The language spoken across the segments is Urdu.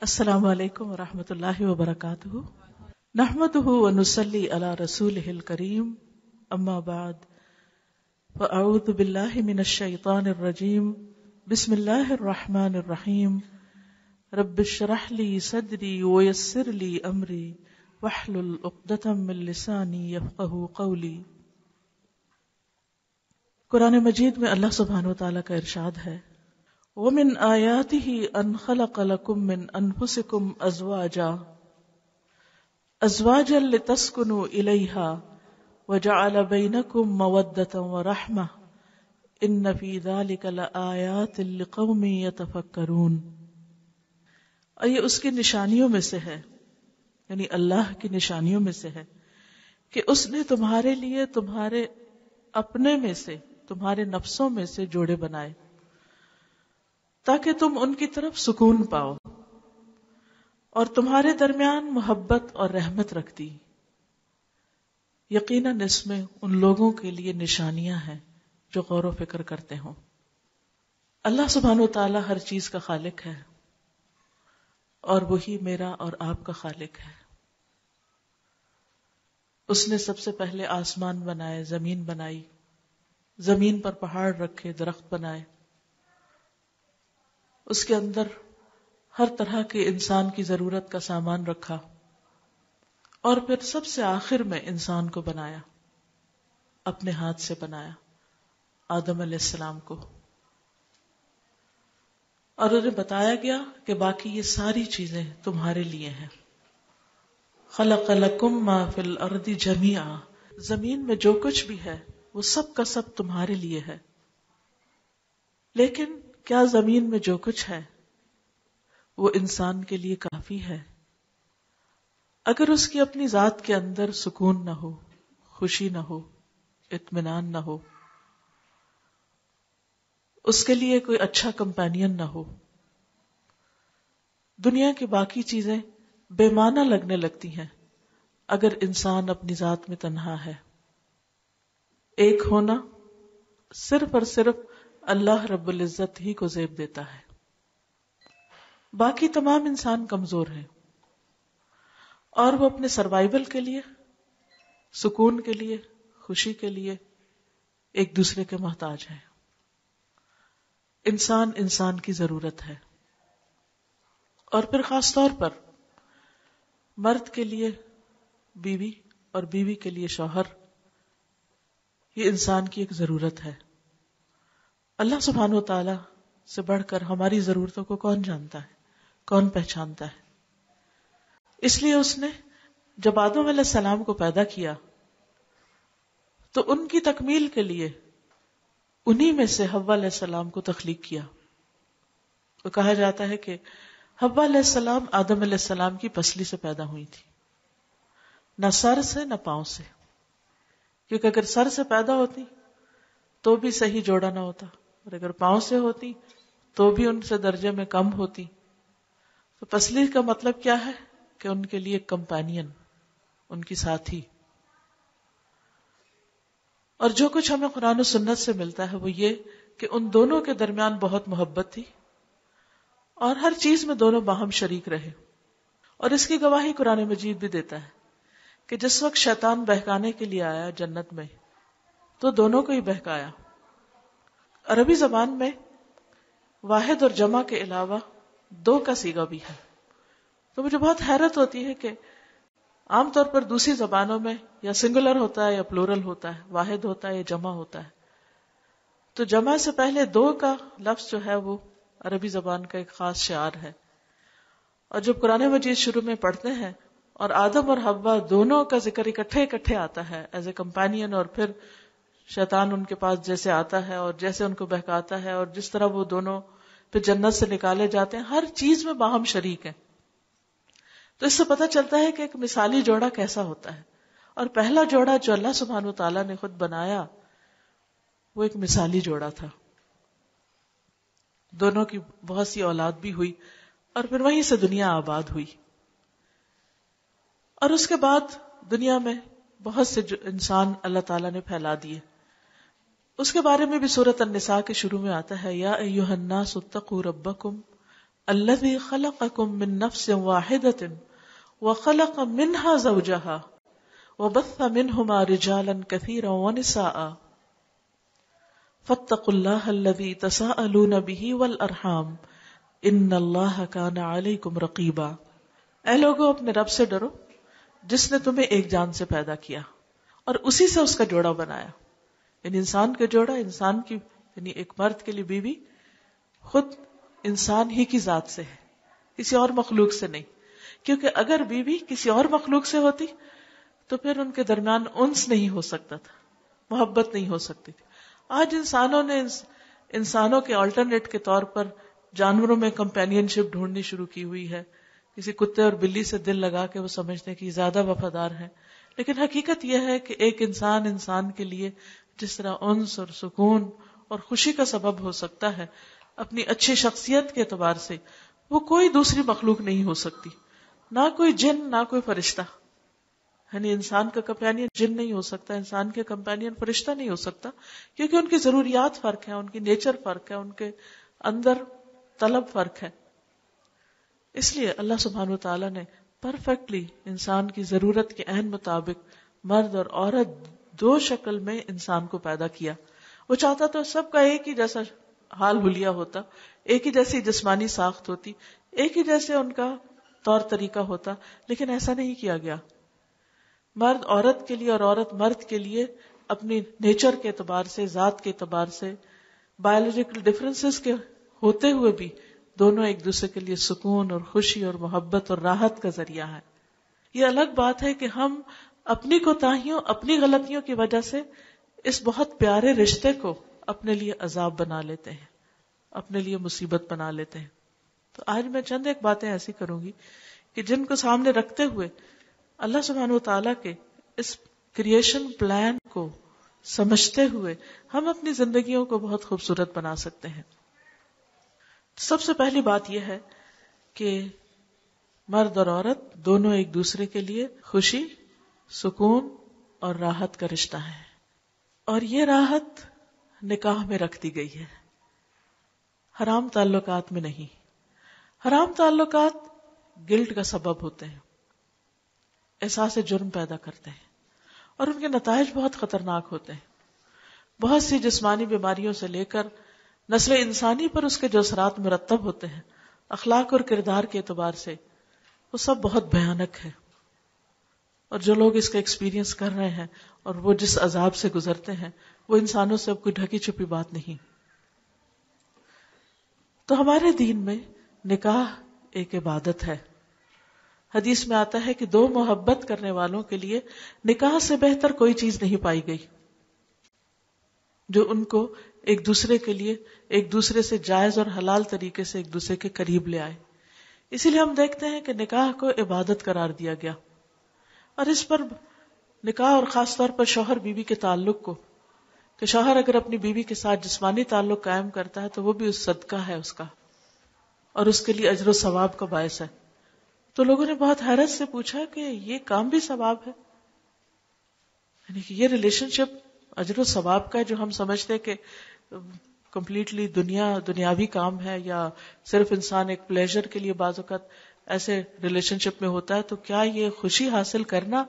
السلام علیکم ورحمۃ اللہ وبرکاتہ نحمده ونصلی علی رسوله الکریم اما بعد فاعوذ باللہ من الشیطان الرجیم بسم اللہ الرحمن الرحیم رب اشرح لی صدری ویسر لی امری واحلل عقدۃ من لسانی یفقهوا قولی۔ قرآن مجید میں اللہ سبحانہ وتعالی کا ارشاد ہے وَمِنْ آيَاتِهِ أَنْ خَلَقَ لَكُم مِّنْ أَنفُسِكُمْ أَزْوَاجًا لِتَسْكُنُوا إِلَيْهَا وَجَعَلَ بَيْنَكُم مَّوَدَّةً وَرَحْمَةً إِنَّ فِي ذَلِكَ لَآيَاتٍ لِقَوْمٍ يَتَفَكَّرُونَ۔ اور یہ اس کی نشانیوں میں سے ہے، یعنی اللہ کی نشانیوں میں سے ہے کہ اس نے تمہارے لیے تمہارے اپنے میں سے، تمہارے نفسوں میں سے جوڑے بنائے تاکہ تم ان کی طرف سکون پاؤ، اور تمہارے درمیان محبت اور رحمت رکھتی۔ یقیناً اس میں ان لوگوں کے لیے نشانیاں ہیں جو غور و فکر کرتے ہوں۔ اللہ سبحانہ وتعالی ہر چیز کا خالق ہے، اور وہی میرا اور آپ کا خالق ہے۔ اس نے سب سے پہلے آسمان بنائے، زمین بنائی، زمین پر پہاڑ رکھے، درخت بنائے، اس کے اندر ہر طرح کے انسان کی ضرورت کا سامان رکھا، اور پھر سب سے آخر میں انسان کو بنایا، اپنے ہاتھ سے بنایا، آدم علیہ السلام کو، اور انہیں بتایا گیا کہ باقی یہ ساری چیزیں تمہارے لیے ہیں۔ خلق لکم ما فی الارض جمیعا، زمین میں جو کچھ بھی ہے وہ سب کا سب تمہارے لیے ہے۔ لیکن کیا زمین میں جو کچھ ہے وہ انسان کے لیے کافی ہے؟ اگر اس کی اپنی ذات کے اندر سکون نہ ہو، خوشی نہ ہو، اطمینان نہ ہو، اس کے لیے کوئی اچھا کمپینین نہ ہو، دنیا کی باقی چیزیں بے معنی لگنے لگتی ہیں اگر انسان اپنی ذات میں تنہا ہے۔ ایک ہونا صرف اور صرف اللہ رب العزت ہی کو زیب دیتا ہے، باقی تمام انسان کمزور ہیں، اور وہ اپنے سروائیول کے لیے، سکون کے لیے، خوشی کے لیے ایک دوسرے کے محتاج ہیں۔ انسان انسان کی ضرورت ہے، اور پھر خاص طور پر مرد کے لیے بیوی اور بیوی کے لیے شوہر، یہ انسان کی ایک ضرورت ہے۔ اللہ سبحانہ وتعالی سے بڑھ کر ہماری ضرورتوں کو کون جانتا ہے، کون پہچانتا ہے؟ اس لیے اس نے جب آدم علیہ السلام کو پیدا کیا تو ان کی تکمیل کے لیے انہی میں سے حوا علیہ السلام کو تخلیق کیا۔ تو کہا جاتا ہے کہ حوا علیہ السلام آدم علیہ السلام کی پسلی سے پیدا ہوئی تھی، نہ سر سے نہ پاؤں سے، کیونکہ اگر سر سے پیدا ہوتی تو بھی صحیح جوڑا نہ ہوتا، اور اگر پاؤں سے ہوتی تو بھی ان سے درجے میں کم ہوتی۔ تو پسلی کا مطلب کیا ہے کہ ان کے لیے کمپینین، ان کی ساتھی۔ اور جو کچھ ہمیں قرآن و سنت سے ملتا ہے وہ یہ کہ ان دونوں کے درمیان بہت محبت تھی، اور ہر چیز میں دونوں باہم شریک رہے۔ اور اس کی گواہی قرآن مجید بھی دیتا ہے کہ جس وقت شیطان بہکانے کے لیے آیا جنت میں تو دونوں کو ہی بہکایا۔ عربی زبان میں واحد اور جمع کے علاوہ دو کا صیغہ بھی ہے، تو مجھے بہت حیرت ہوتی ہے کہ عام طور پر دوسری زبانوں میں یا سنگولر ہوتا ہے یا پلورل ہوتا ہے، واحد ہوتا ہے یا جمع ہوتا ہے، تو جمع سے پہلے دو کا لفظ جو ہے وہ عربی زبان کا ایک خاص شعار ہے۔ اور جب قرآن مجید شروع میں پڑھتے ہیں اور آدم اور حوا دونوں کا ذکر اکٹھے آتا ہے ایز اے کمپینین، اور پھر شیطان ان کے پاس جیسے آتا ہے اور جیسے ان کو بہکاتا ہے، اور جس طرح وہ دونوں پھر جنت سے نکالے جاتے ہیں، ہر چیز میں باہم شریک ہیں، تو اس سے پتہ چلتا ہے کہ ایک مثالی جوڑا کیسا ہوتا ہے۔ اور پہلا جوڑا جو اللہ سبحانہ وتعالی نے خود بنایا وہ ایک مثالی جوڑا تھا، دونوں کی بہت سی اولاد بھی ہوئی، اور پھر وہیں سے دنیا آباد ہوئی۔ اور اس کے بعد دنیا میں بہت سے انسان اللہ تعالیٰ نے پھیلا دیے۔ اس کے بارے میں بھی سورۃ النساء کے شروع میں آتا ہے یا ایھا الناس اتقوا ربکم الذی خلقکم من نفس واحدۃ وخلق منها زوجها وبث منهما رجالا كثيرا ونساء فاتقوا اللہ الذی تساءلون به والارحام ان اللہ کان علیکم رقیبا. اے لوگو اپنے رب سے ڈرو جس نے تمہیں ایک جان سے پیدا کیا اور اسی سے اس کا جوڑا بنایا. یعنی انسان کا جوڑا، انسان کی یعنی ایک مرد کے لیے بیوی خود انسان ہی کی ذات سے ہے، کسی اور مخلوق سے نہیں. کیونکہ اگر بیوی کسی اور مخلوق سے ہوتی تو پھر ان کے درمیان انس نہیں ہو سکتا تھا، محبت نہیں ہو سکتی تھی. آج انسانوں نے انسانوں کے آلٹرنیٹ کے طور پر جانوروں میں کمپینین شپ ڈھونڈنی شروع کی ہوئی ہے. کسی کتے اور بلی سے دل لگا کے وہ سمجھتے ہیں کہ یہ زیادہ وفادار ہیں، لیکن حقیقت یہ ہے کہ ایک انسان کے لیے جس طرح انس اور سکون اور خوشی کا سبب ہو سکتا ہے اپنی اچھی شخصیت کے اعتبار سے، وہ کوئی دوسری مخلوق نہیں ہو سکتی. نہ کوئی جن، نہ کوئی فرشتہ. یعنی انسان کا کمپینین جن نہیں ہو سکتا، انسان کے کمپینین فرشتہ نہیں ہو سکتا، کیونکہ ان کی ضروریات فرق ہیں، ان کی نیچر فرق ہے، ان کے اندر طلب فرق ہے. اس لیے اللہ سبحانہ وتعالی نے پرفیکٹلی انسان کی ضرورت کے عین مطابق مرد اور عورت دو شکل میں انسان کو پیدا کیا. وہ چاہتا تو سب کا ایک ہی جیسا حال حلیہ ہوتا، ایک ہی جیسی جسمانی ساخت ہوتی، ایک ہی جیسے ان کا طور طریقہ ہوتا، لیکن ایسا نہیں کیا گیا. مرد عورت کے لیے اور عورت مرد کے لیے اپنی نیچر کے اعتبار سے، ذات کے اعتبار سے، بایولوجیکل ڈفرینسز کے ہوتے ہوئے بھی دونوں ایک دوسرے کے لیے سکون اور خوشی اور محبت اور راحت کا ذریعہ ہے. یہ الگ بات ہے کہ ہم اپنی کوتاہیوں، اپنی غلطیوں کی وجہ سے اس بہت پیارے رشتے کو اپنے لیے عذاب بنا لیتے ہیں، اپنے لیے مصیبت بنا لیتے ہیں. تو آج میں چند ایک باتیں ایسی کروں گی کہ جن کو سامنے رکھتے ہوئے اللہ سبحانہ وتعالیٰ کے اس کریشن پلان کو سمجھتے ہوئے ہم اپنی زندگیوں کو بہت خوبصورت بنا سکتے ہیں. سب سے پہلی بات یہ ہے کہ مرد اور عورت دونوں ایک دوسرے کے لیے خوشی، سکون اور راحت کا رشتہ ہے، اور یہ راحت نکاح میں رکھ دی گئی ہے، حرام تعلقات میں نہیں. حرام تعلقات گلٹ کا سبب ہوتے ہیں، احساس جرم پیدا کرتے ہیں، اور ان کے نتائج بہت خطرناک ہوتے ہیں. بہت سی جسمانی بیماریوں سے لے کر نسل انسانی پر اس کے جو اثرات مرتب ہوتے ہیں اخلاق اور کردار کے اعتبار سے، وہ سب بہت بھیانک ہے. اور جو لوگ اس کا ایکسپیرینس کر رہے ہیں اور وہ جس عذاب سے گزرتے ہیں وہ انسانوں سے اب کوئی ڈھکی چھپی بات نہیں. تو ہمارے دین میں نکاح ایک عبادت ہے. حدیث میں آتا ہے کہ دو محبت کرنے والوں کے لیے نکاح سے بہتر کوئی چیز نہیں پائی گئی جو ان کو ایک دوسرے کے لیے ایک دوسرے سے جائز اور حلال طریقے سے ایک دوسرے کے قریب لے آئے. اسی لیے ہم دیکھتے ہیں کہ نکاح کو عبادت قرار دیا گیا، اور اس پر نکاح اور خاص طور پر شوہر بیوی کے تعلق کو، کہ شوہر اگر اپنی بیوی کے ساتھ جسمانی تعلق قائم کرتا ہے تو وہ بھی اس صدقہ ہے اس کا، اور اس کے لیے اجر و ثواب کا باعث ہے. تو لوگوں نے بہت حیرت سے پوچھا کہ یہ کام بھی ثواب ہے، یعنی کہ یہ ریلیشن شپ اجر و ثواب کا ہے جو ہم سمجھتے کہ کمپلیٹلی دنیاوی کام ہے، یا صرف انسان ایک پلیزر کے لیے بعض اوقات ایسے ریلیشن شپ میں ہوتا ہے. تو کیا یہ خوشی حاصل کرنا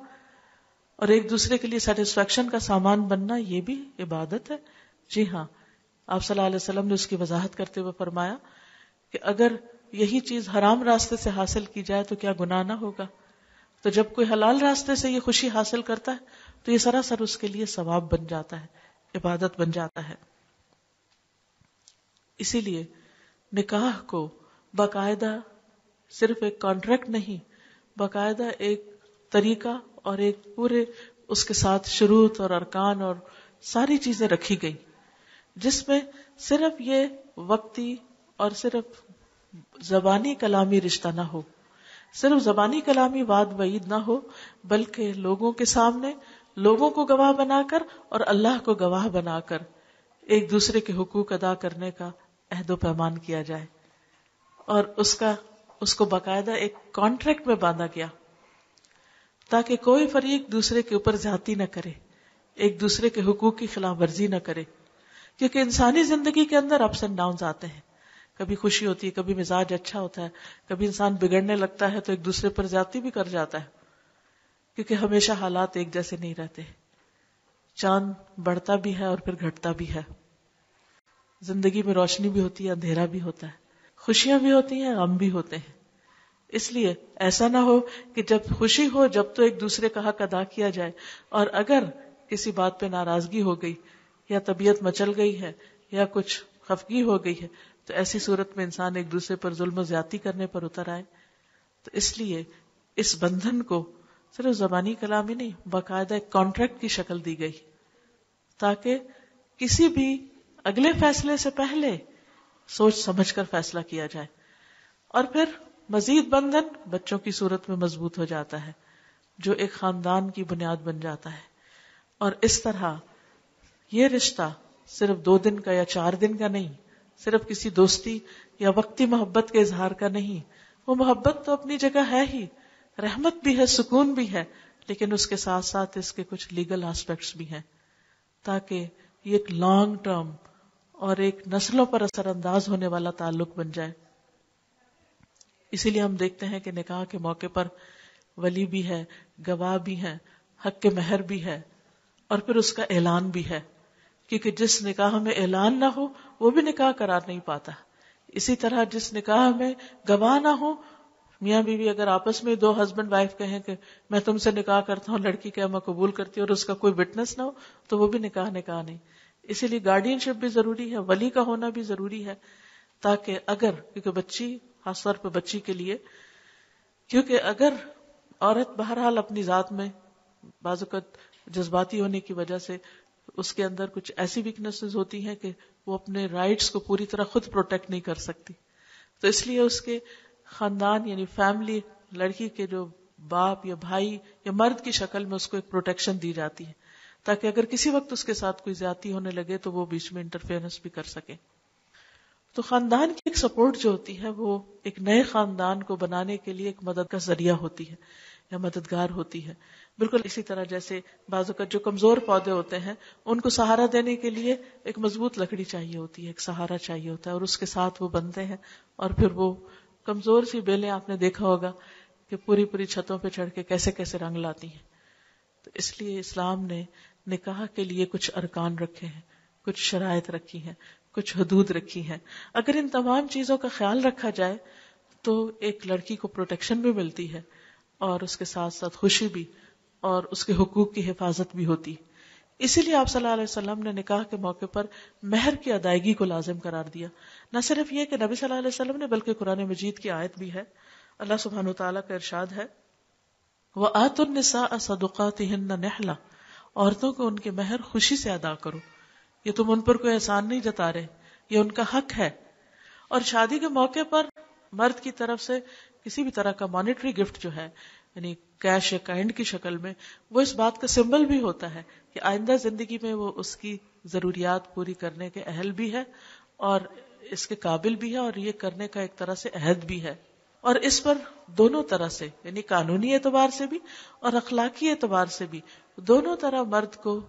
اور ایک دوسرے کے لیے سیٹسفیکشن کا سامان بننا یہ بھی عبادت ہے؟ جی ہاں. آپ صلی اللہ علیہ وسلم نے اس کی وضاحت کرتے ہوئے فرمایا کہ اگر یہی چیز حرام راستے سے حاصل کی جائے تو کیا گناہ نہ ہوگا؟ تو جب کوئی حلال راستے سے یہ خوشی حاصل کرتا ہے تو یہ سراسر اس کے لیے ثواب بن جاتا ہے، عبادت بن جاتا ہے. اسی لیے نکاح کو باقاعدہ صرف ایک کانٹریکٹ نہیں، باقاعدہ ایک طریقہ اور ایک پورے اس کے ساتھ شروط اور ارکان اور ساری چیزیں رکھی گئی، جس میں صرف یہ وقتی اور صرف زبانی کلامی رشتہ نہ ہو، صرف زبانی کلامی وعد وعید نہ ہو، بلکہ لوگوں کے سامنے لوگوں کو گواہ بنا کر اور اللہ کو گواہ بنا کر ایک دوسرے کے حقوق ادا کرنے کا عہد و پیمان کیا جائے. اور اس کو باقاعدہ ایک کانٹریکٹ میں باندھا گیا تاکہ کوئی فریق دوسرے کے اوپر زیادتی نہ کرے، ایک دوسرے کے حقوق کی خلاف ورزی نہ کرے. کیونکہ انسانی زندگی کے اندر اپس اینڈ ڈاؤنز آتے ہیں، کبھی خوشی ہوتی ہے، کبھی مزاج اچھا ہوتا ہے، کبھی انسان بگڑنے لگتا ہے تو ایک دوسرے پر زیادتی بھی کر جاتا ہے، کیونکہ ہمیشہ حالات ایک جیسے نہیں رہتے. چاند بڑھتا بھی ہے اور پھر گھٹتا بھی ہے. زندگی میں روشنی بھی ہوتی ہے، اندھیرا بھی ہوتا ہے، خوشیاں بھی ہوتی ہیں، غم بھی ہوتے ہیں. اس لیے ایسا نہ ہو کہ جب خوشی ہو جب تو ایک دوسرے کا حق ادا کیا جائے، اور اگر کسی بات پہ ناراضگی ہو گئی یا طبیعت مچل گئی ہے یا کچھ خفگی ہو گئی ہے تو ایسی صورت میں انسان ایک دوسرے پر ظلم و زیادتی کرنے پر اتر آئے. تو اس لیے اس بندھن کو صرف زبانی کلام ہی نہیں، باقاعدہ ایک کانٹریکٹ کی شکل دی گئی تاکہ کسی بھی اگلے فیصلے سے پہلے سوچ سمجھ کر فیصلہ کیا جائے. اور پھر مزید بندھن بچوں کی صورت میں مضبوط ہو جاتا ہے جو ایک خاندان کی بنیاد بن جاتا ہے. اور اس طرح یہ رشتہ صرف 2 دن کا یا 4 دن کا نہیں، صرف کسی دوستی یا وقتی محبت کے اظہار کا نہیں. وہ محبت تو اپنی جگہ ہے ہی، رحمت بھی ہے، سکون بھی ہے، لیکن اس کے ساتھ ساتھ اس کے کچھ لیگل آسپیکٹس بھی ہیں تاکہ یہ ایک لانگ ٹرم اور ایک نسلوں پر اثر انداز ہونے والا تعلق بن جائے. اسی لیے ہم دیکھتے ہیں کہ نکاح کے موقع پر ولی بھی ہے، گواہ بھی ہیں، حق کے مہر بھی ہے، اور پھر اس کا اعلان بھی ہے، کیونکہ جس نکاح میں اعلان نہ ہو وہ بھی نکاح قرار نہیں پاتا. اسی طرح جس نکاح میں گواہ نہ ہو، میاں بیوی اگر آپس میں 2 ہسبینڈ وائف کہیں کہ میں تم سے نکاح کرتا ہوں، لڑکی کہ میں قبول کرتی ہوں، اور اس کا کوئی وٹنس نہ ہو تو وہ بھی نکاح نہیں. اسی لیے گارڈین شپ بھی ضروری ہے، ولی کا ہونا بھی ضروری ہے، تاکہ کیونکہ بچی، خاص طور پہ بچی کے لیے، کیونکہ اگر عورت بہرحال اپنی ذات میں بعض اوقات جذباتی ہونے کی وجہ سے اس کے اندر کچھ ایسی ویکنیسز ہوتی ہیں کہ وہ اپنے رائٹس کو پوری طرح خود پروٹیکٹ نہیں کر سکتی، تو اس لیے اس کے خاندان یعنی فیملی، لڑکی کے جو باپ یا بھائی یا مرد کی شکل میں اس کو ایک پروٹیکشن دی جاتی ہے تاکہ اگر کسی وقت اس کے ساتھ کوئی زیادتی ہونے لگے تو وہ بیچ میں انٹرفیئرنس بھی کر سکے. تو خاندان کی ایک سپورٹ جو ہوتی ہے وہ ایک نئے خاندان کو بنانے کے لیے ایک مدد کا ذریعہ ہوتی ہے یا مددگار ہوتی ہے. بالکل اسی طرح جیسے بعض اوقات جو کمزور پودے ہوتے ہیں ان کو سہارا دینے کے لیے ایک مضبوط لکڑی چاہیے ہوتی ہے، ایک سہارا چاہیے ہوتا ہے، اور اس کے ساتھ وہ بنتے ہیں، اور پھر وہ کمزور سی بیلیں آپ نے دیکھا ہوگا کہ پوری پوری چھتوں پہ چڑھ کے کیسے کیسے رنگ لاتی ہیں. تو اس لیے اسلام نے نکاح کے لیے کچھ ارکان رکھے ہیں، کچھ شرائط رکھی ہیں، کچھ حدود رکھی ہیں. اگر ان تمام چیزوں کا خیال رکھا جائے تو ایک لڑکی کو پروٹیکشن بھی ملتی ہے اور اس کے ساتھ ساتھ خوشی بھی اور اس کے حقوق کی حفاظت بھی ہوتی. اسی لیے آپ صلی اللہ علیہ وسلم نے نکاح کے موقع پر مہر کی ادائیگی کو لازم قرار دیا. نہ صرف یہ کہ نبی صلی اللہ علیہ وسلم نے، بلکہ قرآن مجید کی آیت بھی ہے. اللہ سبحانہ وتعالیٰ کا ارشاد ہے، وَآتُوا النِّسَاءَ صَدُقَاتِهِنَّ نِحْلَةً، عورتوں کو ان کے مہر خوشی سے ادا کرو. یہ تم ان پر کوئی احسان نہیں جتا رہے، یہ ان کا حق ہے. اور شادی کے موقع پر مرد کی طرف سے کسی بھی طرح کا مانیٹری گفٹ جو ہے، یعنی کیش یا کائنڈ کی شکل میں، وہ اس بات کا سمبل بھی ہوتا ہے کہ آئندہ زندگی میں وہ اس کی ضروریات پوری کرنے کے اہل بھی ہے اور اس کے قابل بھی ہے، اور یہ کرنے کا ایک طرح سے عہد بھی ہے. اور اس پر دونوں طرح سے، یعنی قانونی اعتبار سے بھی اور اخلاقی اعتبار سے بھی، دونوں طرح مرد کو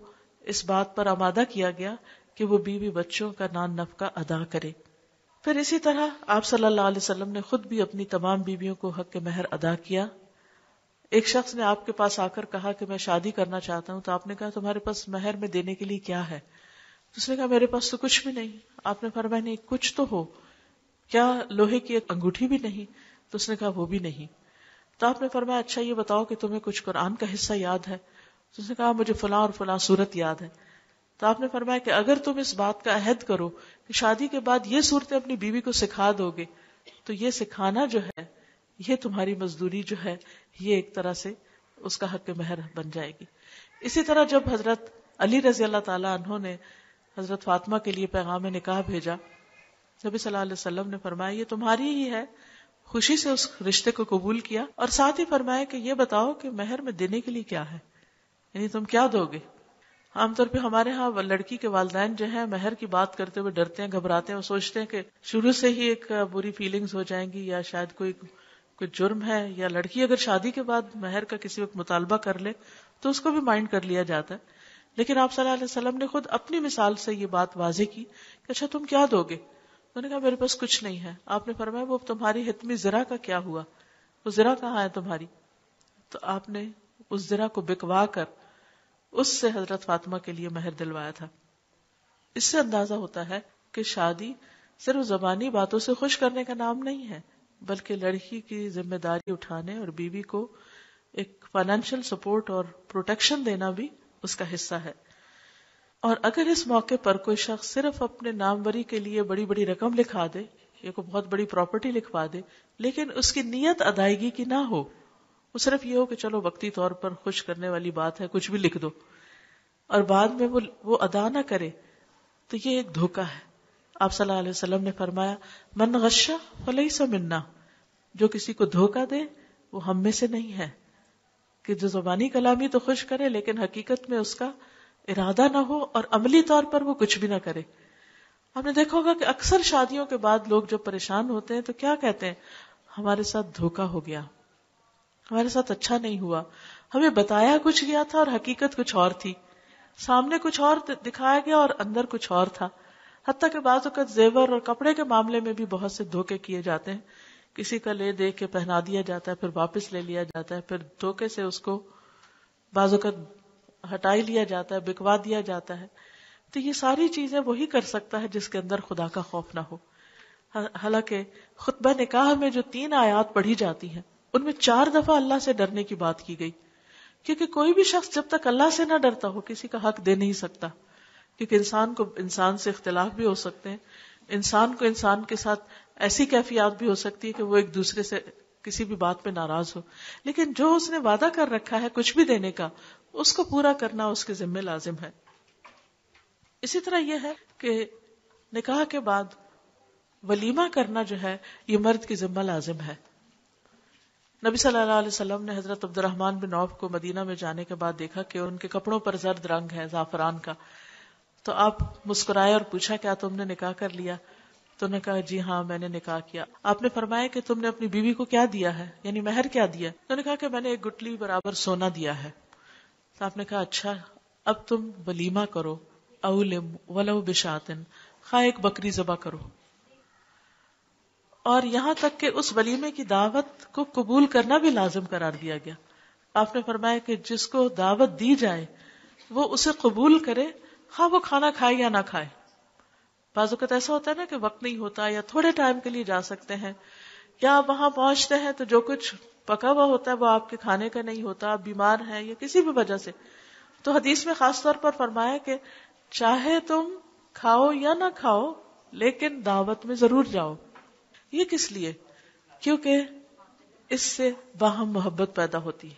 اس بات پر آمادہ کیا گیا کہ وہ بیوی بچوں کا نان نفقہ ادا کرے. پھر اسی طرح آپ صلی اللہ علیہ وسلم نے خود بھی اپنی تمام بیویوں کو حق مہر ادا کیا. ایک شخص نے آپ کے پاس آ کر کہا کہ میں شادی کرنا چاہتا ہوں، تو آپ نے کہا تمہارے پاس مہر میں دینے کے لیے کیا ہے؟ تو اس نے کہا میرے پاس تو کچھ بھی نہیں. آپ نے فرمایا نہیں، کچھ تو ہو، کیا لوہے کی ایک انگوٹھی بھی نہیں؟ تو اس نے کہا وہ بھی نہیں. تو آپ نے فرمایا اچھا یہ بتاؤ کہ تمہیں کچھ قرآن کا حصہ یاد ہے؟ تو اس نے کہا مجھے فلاں اور فلاں سورت یاد ہے. تو آپ نے فرمایا کہ اگر تم اس بات کا عہد کرو کہ شادی کے بعد یہ صورتیں اپنی بیوی کو سکھا دو گے تو یہ سکھانا جو ہے، یہ تمہاری مزدوری جو ہے، یہ ایک طرح سے اس کا حق مہر بن جائے گی. اسی طرح جب حضرت علی رضی اللہ تعالی عنہ نے حضرت فاطمہ کے لیے پیغام نکاح بھیجا، نبی صلی اللہ علیہ وسلم نے فرمایا یہ تمہاری ہی ہے، خوشی سے اس رشتے کو قبول کیا، اور ساتھ ہی فرمایا کہ یہ بتاؤ کہ مہر میں دینے کے لیے کیا ہے، یعنی تم کیا دو گے. عام طور پہ ہمارے ہاں لڑکی کے والدین جو ہیں مہر کی بات کرتے ہوئے ڈرتے ہیں، گھبراتے ہیں، وہ سوچتے ہیں کہ شروع سے ہی ایک بری فیلنگز ہو جائیں گی یا شاید کوئی جرم ہے، یا لڑکی اگر شادی کے بعد مہر کا کسی وقت مطالبہ کر لے تو اس کو بھی مائنڈ کر لیا جاتا ہے. لیکن آپ صلی اللہ علیہ وسلم نے خود اپنی مثال سے یہ بات واضح کی کہ اچھا تم کیا دو گے. انہوں نے کہا میرے پاس کچھ نہیں ہے. آپ نے فرمایا وہ تمہاری حتمی زرہ کا کیا ہوا, وہ زرہ کہاں ہے تمہاری؟ تو آپ نے اس زرہ کو بکوا کر اس سے حضرت فاطمہ کے لیے مہر دلوایا تھا. اس سے اندازہ ہوتا ہے کہ شادی صرف زبانی باتوں سے خوش کرنے کا نام نہیں ہے, بلکہ لڑکی کی ذمہ داری اٹھانے اور بیوی کو ایک فائنینشیل سپورٹ اور پروٹیکشن دینا بھی اس کا حصہ ہے. اور اگر اس موقع پر کوئی شخص صرف اپنے ناموری کے لیے بڑی بڑی رقم لکھا دے یا کوئی بہت بڑی پراپرٹی لکھوا دے, لیکن اس کی نیت ادائیگی کی نہ ہو, وہ صرف یہ ہو کہ چلو وقتی طور پر خوش کرنے والی بات ہے کچھ بھی لکھ دو, اور بعد میں وہ ادا نہ کرے, تو یہ ایک دھوکہ ہے. آپ صلی اللہ علیہ وسلم نے فرمایا من غش فلیس منا, جو کسی کو دھوکہ دے وہ ہم میں سے نہیں ہے. کہ جو زبانی کلامی تو خوش کرے لیکن حقیقت میں اس کا ارادہ نہ ہو اور عملی طور پر وہ کچھ بھی نہ کرے. آپ نے دیکھا ہوگا کہ اکثر شادیوں کے بعد لوگ جب پریشان ہوتے ہیں تو کیا کہتے ہیں, ہمارے ساتھ دھوکہ ہو گیا, ہمارے ساتھ اچھا نہیں ہوا, ہمیں بتایا کچھ گیا تھا اور حقیقت کچھ اور تھی, سامنے کچھ اور دکھایا گیا اور اندر کچھ اور تھا. حتیٰ کہ بعض اوقات زیور اور کپڑے کے معاملے میں بھی بہت سے دھوکے کیے جاتے ہیں. کسی کا لے دے کے پہنا دیا جاتا ہے, پھر واپس لے لیا جاتا ہے, پھر دھوکے سے اس کو بعض اوقات ہٹائی لیا جاتا ہے, بکوا دیا جاتا ہے. تو یہ ساری چیزیں وہی کر سکتا ہے جس کے اندر خدا کا خوف نہ ہو. حالانکہ خطبہ نکاح میں جو 3 آیات پڑھی جاتی ہیں ان میں 4 دفعہ اللہ سے ڈرنے کی بات کی گئی, کیونکہ کوئی بھی شخص جب تک اللہ سے نہ ڈرتا ہو کسی کا حق دے نہیں سکتا. کیونکہ انسان کو انسان سے اختلاف بھی ہو سکتے ہیں, انسان کو انسان کے ساتھ ایسی کیفیات بھی ہو سکتی ہے کہ وہ ایک دوسرے سے کسی بھی بات پہ ناراض ہو, لیکن جو اس نے وعدہ کر رکھا ہے کچھ بھی دینے کا, اس کو پورا کرنا اس کے ذمہ لازم ہے. اسی طرح یہ ہے کہ نکاح کے بعد ولیمہ کرنا جو ہے یہ مرد کی ذمہ لازم ہے. نبی صلی اللہ علیہ وسلم نے حضرت عبد الرحمن بن عوف کو مدینہ میں جانے کے بعد دیکھا کہ ان کے کپڑوں پر زرد رنگ ہے, زعفران کا. تو آپ مسکرائے اور پوچھا کیا تم نے نکاح کر لیا؟ تو نے کہا جی ہاں میں نے نکاح کیا. آپ نے فرمایا کہ تم نے اپنی بیوی کو کیا دیا ہے, یعنی مہر کیا دیا؟ تو نے کہا کہ میں نے 1 گٹلی برابر سونا دیا ہے. تو آپ نے کہا اچھا اب تم ولیمہ کرو, اولم ولو بشاتن, خواہ ایک بکری ذبح کرو. اور یہاں تک کہ اس ولیمے کی دعوت کو قبول کرنا بھی لازم قرار دیا گیا. آپ نے فرمایا کہ جس کو دعوت دی جائے وہ اسے قبول کرے, خواہ وہ کھانا کھائے یا نہ کھائے. بعض اوقات ایسا ہوتا ہے نا کہ وقت نہیں ہوتا یا تھوڑے ٹائم کے لیے جا سکتے ہیں, یا آپ وہاں پہنچتے ہیں تو جو کچھ پکا ہوا ہوتا ہے وہ آپ کے کھانے کا نہیں ہوتا, آپ بیمار ہیں یا کسی بھی وجہ سے. تو حدیث میں خاص طور پر فرمایا کہ چاہے تم کھاؤ یا نہ کھاؤ لیکن دعوت میں ضرور جاؤ. یہ کس لیے؟ کیونکہ اس سے باہم محبت پیدا ہوتی ہے,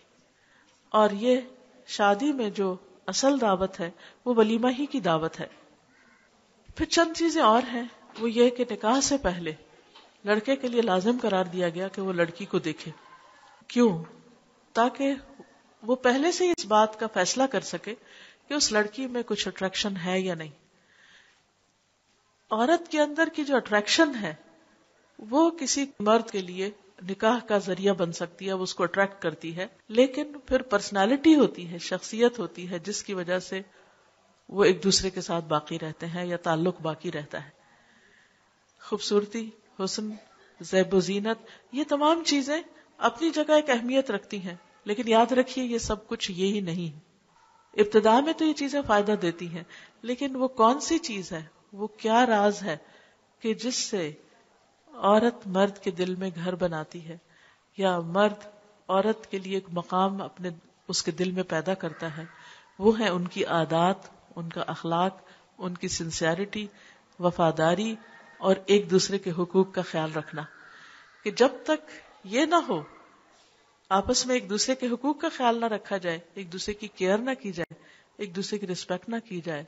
اور یہ شادی میں جو اصل دعوت ہے وہ ولیمہ ہی کی دعوت ہے. پھر چند چیزیں اور ہیں, وہ یہ کہ نکاح سے پہلے لڑکے کے لیے لازم قرار دیا گیا کہ وہ لڑکی کو دیکھے. کیوں؟ تاکہ وہ پہلے سے ہی اس بات کا فیصلہ کر سکے کہ اس لڑکی میں کچھ اٹریکشن ہے یا نہیں. عورت کے اندر کی جو اٹریکشن ہے وہ کسی مرد کے لیے نکاح کا ذریعہ بن سکتی ہے, وہ اس کو اٹریکٹ کرتی ہے, لیکن پھر پرسنالٹی ہوتی ہے, شخصیت ہوتی ہے جس کی وجہ سے وہ ایک دوسرے کے ساتھ باقی رہتے ہیں یا تعلق باقی رہتا ہے. خوبصورتی, حسن, زیب و زینت, یہ تمام چیزیں اپنی جگہ ایک اہمیت رکھتی ہیں, لیکن یاد رکھیے یہ سب کچھ یہی نہیں. ابتدا میں تو یہ چیزیں فائدہ دیتی ہیں, لیکن وہ کون سی چیز ہے, وہ کیا راز ہے کہ جس سے عورت مرد کے دل میں گھر بناتی ہے یا مرد عورت کے لیے ایک مقام اپنے اس کے دل میں پیدا کرتا ہے, وہ ہے ان کی عادات, ان کا اخلاق, ان کی سنسیئرٹی, وفاداری اور ایک دوسرے کے حقوق کا خیال رکھنا. کہ جب تک یہ نہ ہو, آپس میں ایک دوسرے کے حقوق کا خیال نہ رکھا جائے, ایک دوسرے کی کیئر نہ کی جائے, ایک دوسرے کی رسپیکٹ نہ کی جائے,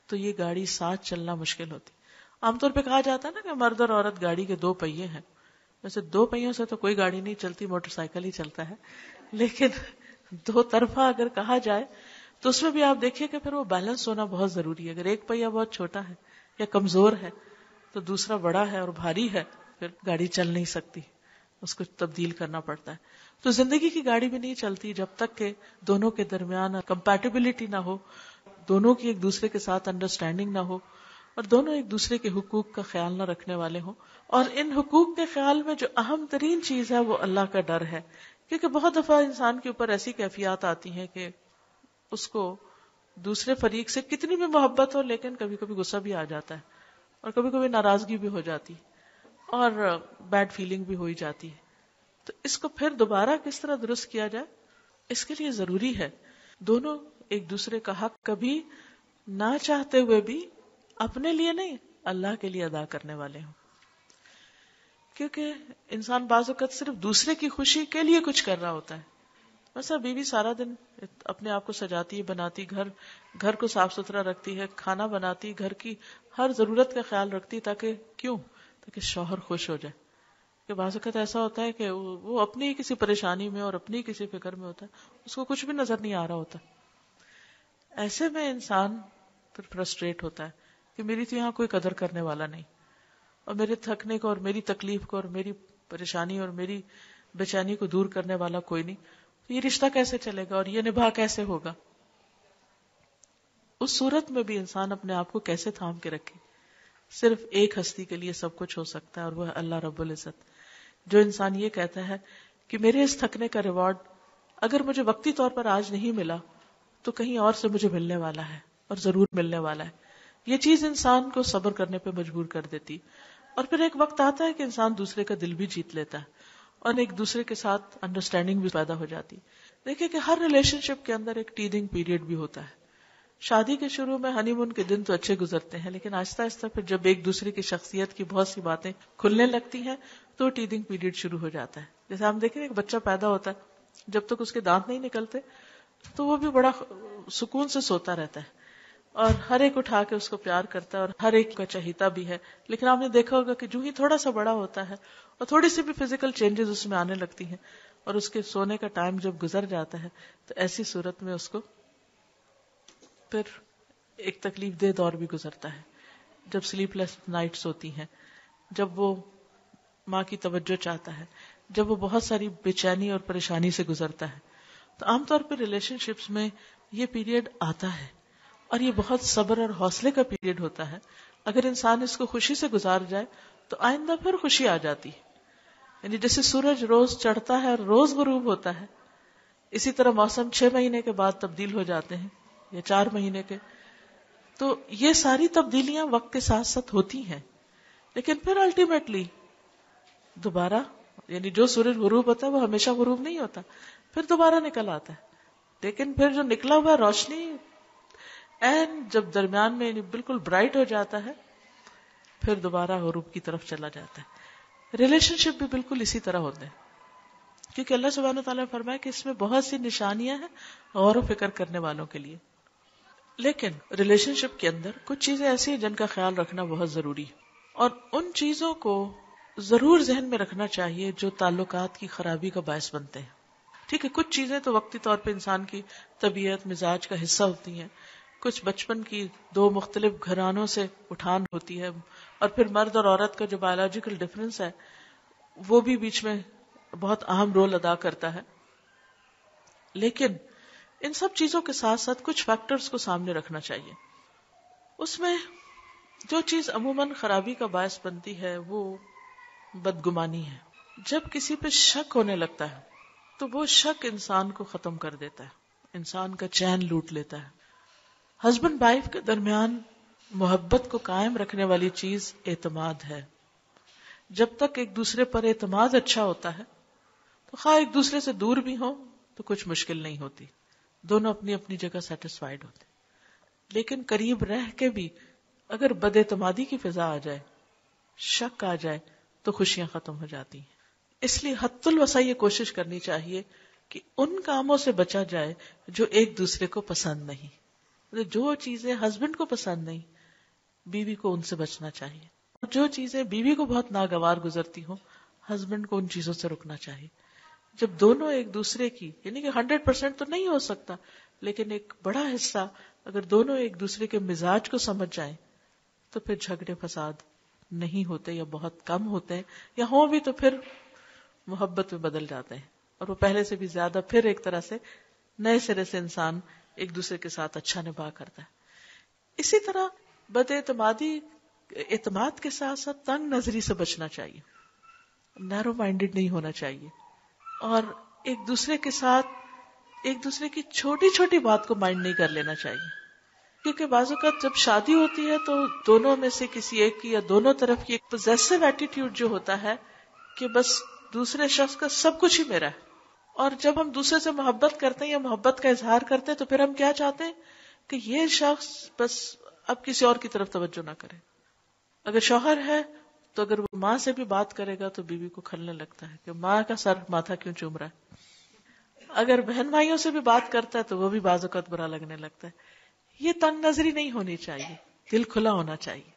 تو یہ گاڑی ساتھ چلنا مشکل ہوتی. عام طور پہ کہا جاتا ہے نا کہ مرد اور عورت گاڑی کے 2 پہیے ہیں. ویسے 2 پہیوں سے تو کوئی گاڑی نہیں چلتی, موٹر سائیکل ہی چلتا ہے, لیکن 2 طرفہ اگر کہا جائے تو اس میں بھی آپ دیکھیے کہ پھر وہ بیلنس ہونا بہت ضروری ہے. اگر ایک پہیہ بہت چھوٹا ہے یا کمزور ہے تو دوسرا بڑا ہے اور بھاری ہے, پھر گاڑی چل نہیں سکتی, اس کو تبدیل کرنا پڑتا ہے. تو زندگی کی گاڑی بھی نہیں چلتی جب تک کہ دونوں کے درمیان کمپیٹیبلٹی نہ ہو, دونوں کی ایک دوسرے کے ساتھ انڈرسٹینڈنگ نہ ہو, اور دونوں ایک دوسرے کے حقوق کا خیال نہ رکھنے والے ہوں. اور ان حقوق کے خیال میں جو اہم ترین چیز ہے وہ اللہ کا ڈر ہے. کیونکہ بہت دفعہ انسان کے اوپر ایسی کیفیات آتی ہیں کہ اس کو دوسرے فریق سے کتنی بھی محبت ہو لیکن کبھی کبھی غصہ بھی آ جاتا ہے اور کبھی کبھی ناراضگی بھی ہو جاتی اور بیڈ فیلنگ بھی ہو ہی جاتی ہے. تو اس کو پھر دوبارہ کس طرح درست کیا جائے، اس کے لیے ضروری ہے دونوں ایک دوسرے کا حق کبھی نہ چاہتے ہوئے بھی اپنے لیے نہیں اللہ کے لیے ادا کرنے والے ہوں. کیونکہ انسان بعض اوقات صرف دوسرے کی خوشی کے لیے کچھ کر رہا ہوتا ہے. مثلا بیوی سارا دن اپنے آپ کو سجاتی ہے، بناتی، گھر کو صاف ستھرا رکھتی ہے، کھانا بناتی، گھر کی ہر ضرورت کا خیال رکھتی، تاکہ شوہر خوش ہو جائے. کہ بعض اوقات ایسا ہوتا ہے کہ وہ اپنی کسی پریشانی میں اور اپنی کسی فکر میں ہوتا ہے، اس کو کچھ بھی نظر نہیں آ رہا ہوتا. ایسے میں انسان پھر فرسٹریٹ ہوتا ہے کہ میری تو یہاں کوئی قدر کرنے والا نہیں، اور میرے تھکنے کو اور میری تکلیف کو اور میری پریشانی اور میری بے چینی کو دور کرنے والا کوئی نہیں. یہ رشتہ کیسے چلے گا اور یہ نبھا کیسے ہوگا؟ اس صورت میں بھی انسان اپنے آپ کو کیسے تھام کے رکھے؟ صرف ایک ہستی کے لیے سب کچھ ہو سکتا ہے اور وہ ہے اللہ رب العزت. جو انسان یہ کہتا ہے کہ میرے اس تھکنے کا ریوارڈ اگر مجھے وقتی طور پر آج نہیں ملا تو کہیں اور سے مجھے ملنے والا ہے اور ضرور ملنے والا ہے. یہ چیز انسان کو صبر کرنے پہ مجبور کر دیتی. اور پھر ایک وقت آتا ہے کہ انسان دوسرے کا دل بھی جیت لیتا ہے اور ایک دوسرے کے ساتھ انڈرسٹینڈنگ بھی پیدا ہو جاتی. دیکھیں کہ ہر ریلیشن شپ کے اندر ایک ٹیدنگ پیریڈ بھی ہوتا ہے. شادی کے شروع میں ہنی مون کے دن تو اچھے گزرتے ہیں، لیکن آہستہ آہستہ پھر جب ایک دوسرے کی شخصیت کی بہت سی باتیں کھلنے لگتی ہیں تو ٹیدنگ پیریڈ شروع ہو جاتا ہے. جیسے ہم دیکھیں ایک بچہ پیدا ہوتا ہے، جب تک اس کے دانت نہیں نکلتے تو وہ بھی بڑا سکون سے سوتا رہتا ہے اور ہر ایک اٹھا کے اس کو پیار کرتا ہے اور ہر ایک کا چہیتا بھی ہے. لیکن آپ نے دیکھا ہوگا کہ جو ہی تھوڑا سا بڑا ہوتا ہے اور تھوڑی سی بھی فزیکل چینجز اس میں آنے لگتی ہیں اور اس کے سونے کا ٹائم جب گزر جاتا ہے تو ایسی صورت میں اس کو پھر ایک تکلیف دہ دور بھی گزرتا ہے. جب سلیپ لیس نائٹس ہوتی ہیں، جب وہ ماں کی توجہ چاہتا ہے، جب وہ بہت ساری بے چینی اور پریشانی سے گزرتا ہے، تو عام طور پہ ریلیشن شپس میں یہ پیریڈ آتا ہے اور یہ بہت صبر اور حوصلے کا پیریڈ ہوتا ہے. اگر انسان اس کو خوشی سے گزار جائے تو آئندہ پھر خوشی آ جاتی ہے. یعنی جیسے سورج روز چڑھتا ہے اور روز غروب ہوتا ہے، اسی طرح موسم 6 مہینے کے بعد تبدیل ہو جاتے ہیں یا 4 مہینے کے. تو یہ ساری تبدیلیاں وقت کے ساتھ ساتھ ہوتی ہیں، لیکن پھر الٹیمیٹلی دوبارہ، یعنی جو سورج غروب ہوتا ہے وہ ہمیشہ غروب نہیں ہوتا، پھر دوبارہ نکل آتا ہے. لیکن پھر جو نکلا ہوا روشنی جب درمیان میں بالکل برائٹ ہو جاتا ہے پھر دوبارہ غروب کی طرف چلا جاتا ہے. ریلیشن شپ بھی بالکل اسی طرح ہوتے ہیں، کیونکہ اللہ سبحانہ وتعالیٰ نے فرمایا کہ اس میں بہت سی نشانیاں ہیں غور و فکر کرنے والوں کے لیے. لیکن ریلیشن شپ کے اندر کچھ چیزیں ایسی ہیں جن کا خیال رکھنا بہت ضروری ہے، اور ان چیزوں کو ضرور ذہن میں رکھنا چاہیے جو تعلقات کی خرابی کا باعث بنتے ہیں. ٹھیک ہے، کچھ چیزیں تو وقتی طور پہ انسان کی طبیعت مزاج کا حصہ ہوتی ہیں، کچھ بچپن کی دو مختلف گھرانوں سے اٹھان ہوتی ہے، اور پھر مرد اور عورت کا جو بایولوجیکل ڈفرنس ہے وہ بھی بیچ میں بہت اہم رول ادا کرتا ہے. لیکن ان سب چیزوں کے ساتھ ساتھ کچھ فیکٹرز کو سامنے رکھنا چاہیے. اس میں جو چیز عموماً خرابی کا باعث بنتی ہے وہ بدگمانی ہے. جب کسی پہ شک ہونے لگتا ہے تو وہ شک انسان کو ختم کر دیتا ہے، انسان کا چین لوٹ لیتا ہے. ہسبینڈ وائف کے درمیان محبت کو قائم رکھنے والی چیز اعتماد ہے. جب تک ایک دوسرے پر اعتماد اچھا ہوتا ہے تو خواہ ایک دوسرے سے دور بھی ہوں تو کچھ مشکل نہیں ہوتی، دونوں اپنی اپنی جگہ سیٹسفائیڈ ہوتے. لیکن قریب رہ کے بھی اگر بد اعتمادی کی فضا آ جائے، شک آ جائے تو خوشیاں ختم ہو جاتی ہیں. اس لیے حد الوسع یہ کوشش کرنی چاہیے کہ ان کاموں سے بچا جائے جو ایک دوسرے کو پسند نہیں. جو چیزیں ہسبینڈ کو پسند نہیں، بیوی کو ان سے بچنا چاہیے، اور جو چیزیں بیوی کو بہت ناگوار گزرتی ہوں، ہسبینڈ کو ان چیزوں سے رکنا چاہیے. جب دونوں ایک دوسرے کی، یعنی کہ 100% تو نہیں ہو سکتا، لیکن ایک بڑا حصہ اگر دونوں ایک دوسرے کے مزاج کو سمجھ جائیں تو پھر جھگڑے فساد نہیں ہوتے یا بہت کم ہوتے ہیں، یا ہوں بھی تو پھر محبت میں بدل جاتے ہیں، اور وہ پہلے سے بھی زیادہ پھر ایک طرح سے نئے سرے سے انسان ایک دوسرے کے ساتھ اچھا نبھا کرتا ہے. اسی طرح بد اعتمادی اعتماد کے ساتھ ساتھ تنگ نظری سے بچنا چاہیے، نیرو مائنڈڈ نہیں ہونا چاہیے، اور ایک دوسرے کے ساتھ ایک دوسرے کی چھوٹی چھوٹی بات کو مائنڈ نہیں کر لینا چاہیے، کیونکہ بعض اوقات جب شادی ہوتی ہے تو دونوں میں سے کسی ایک کی یا دونوں طرف کی ایک پوزیسو ایٹیٹیوڈ جو ہوتا ہے کہ بس دوسرے شخص کا سب کچھ ہی میرا ہے، اور جب ہم دوسرے سے محبت کرتے ہیں یا محبت کا اظہار کرتے ہیں تو پھر ہم کیا چاہتے ہیں کہ یہ شخص بس اب کسی اور کی طرف توجہ نہ کرے. اگر شوہر ہے تو اگر وہ ماں سے بھی بات کرے گا تو بیوی کو کھلنے لگتا ہے کہ ماں کا سر ماتھا کیوں چوم رہا ہے. اگر بہن بھائیوں سے بھی بات کرتا ہے تو وہ بھی بعض اوقات برا لگنے لگتا ہے. یہ تنگ نظری نہیں ہونی چاہیے، دل کھلا ہونا چاہیے.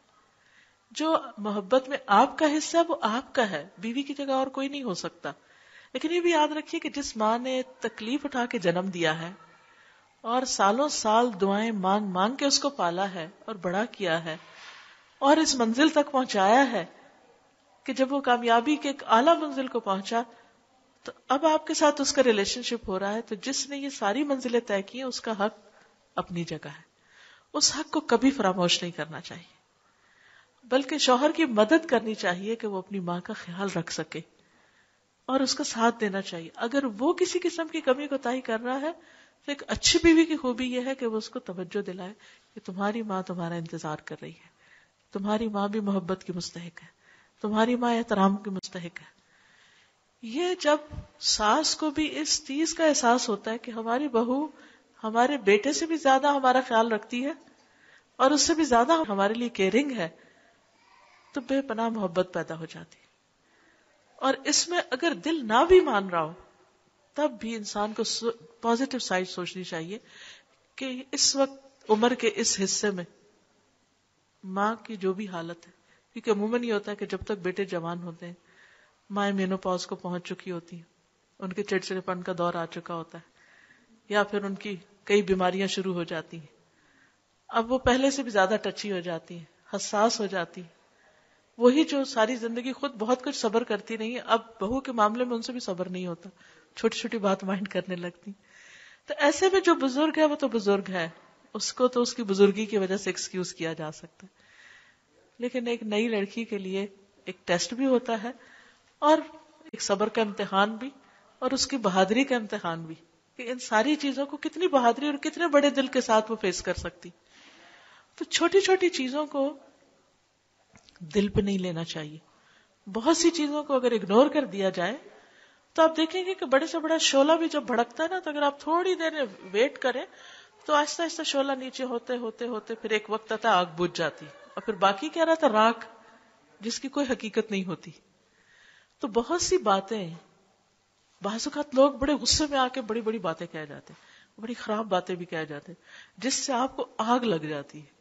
جو محبت میں آپ کا حصہ ہے وہ آپ کا ہے، بیوی کی جگہ اور کوئی نہیں ہو سکتا. لیکن یہ بھی یاد رکھیے کہ جس ماں نے تکلیف اٹھا کے جنم دیا ہے اور سالوں سال دعائیں مانگ مانگ کے اس کو پالا ہے اور بڑا کیا ہے اور اس منزل تک پہنچایا ہے کہ جب وہ کامیابی کے ایک اعلیٰ منزل کو پہنچا تو اب آپ کے ساتھ اس کا ریلیشن شپ ہو رہا ہے، تو جس نے یہ ساری منزلیں طے کی ہیں اس کا حق اپنی جگہ ہے. اس حق کو کبھی فراموش نہیں کرنا چاہیے، بلکہ شوہر کی مدد کرنی چاہیے کہ وہ اپنی ماں کا خیال رکھ سکے اور اس کا ساتھ دینا چاہیے. اگر وہ کسی قسم کی کمی کوتاہی کر رہا ہے تو ایک اچھی بیوی کی خوبی یہ ہے کہ وہ اس کو توجہ دلائے کہ تمہاری ماں تمہارا انتظار کر رہی ہے، تمہاری ماں بھی محبت کی مستحق ہے، تمہاری ماں احترام کی مستحق ہے. یہ جب ساس کو بھی اس چیز کا احساس ہوتا ہے کہ ہماری بہو ہمارے بیٹے سے بھی زیادہ ہمارا خیال رکھتی ہے اور اس سے بھی زیادہ ہمارے لیے کیئرنگ ہے، تو بے پناہ محبت پیدا ہو جاتی ہے. اور اس میں اگر دل نہ بھی مان رہا ہو تب بھی انسان کو پازیٹو سائڈ سوچنی چاہیے کہ اس وقت عمر کے اس حصے میں ماں کی جو بھی حالت ہے، کیونکہ عموماً یہ ہوتا ہے کہ جب تک بیٹے جوان ہوتے ہیں مائیں مینوپاز کو پہنچ چکی ہوتی ہیں، ان کے چڑچڑے پن کا دور آ چکا ہوتا ہے یا پھر ان کی کئی بیماریاں شروع ہو جاتی ہیں. اب وہ پہلے سے بھی زیادہ ٹچی ہو جاتی ہیں، حساس ہو جاتی ہیں. وہی جو ساری زندگی خود بہت کچھ صبر کرتی نہیں ہے، اب بہو کے معاملے میں ان سے بھی صبر نہیں ہوتا، چھوٹی چھوٹی بات مائنڈ کرنے لگتی. تو ایسے میں جو بزرگ ہے وہ تو بزرگ ہے، اس کو تو اس کی بزرگی کی وجہ سے ایکسکیوز کیا جا سکتا ہے. لیکن ایک نئی لڑکی کے لیے ایک ٹیسٹ بھی ہوتا ہے اور ایک صبر کا امتحان بھی اور اس کی بہادری کا امتحان بھی، کہ ان ساری چیزوں کو کتنی بہادری اور کتنے بڑے دل کے ساتھ وہ فیس کر سکتی. تو چھوٹی چھوٹی چیزوں کو دل پہ نہیں لینا چاہیے. بہت سی چیزوں کو اگر اگنور کر دیا جائے تو آپ دیکھیں گے کہ بڑے سے بڑا شعلہ بھی جب بھڑکتا ہے نا، تو اگر آپ تھوڑی دیر ویٹ کریں تو آہستہ آہستہ شعلہ نیچے ہوتے ہوتے ہوتے پھر ایک وقت آتا ہے آگ بجھ جاتی، اور پھر باقی کیا رہتا، راکھ، جس کی کوئی حقیقت نہیں ہوتی. تو بہت سی باتیں، بعض اوقات لوگ بڑے غصے میں آ کے بڑی بڑی باتیں کہہ جاتے ہیں، بڑی خراب باتیں بھی کہہ جاتے ہیں جس سے آپ کو آگ لگ جاتی ہے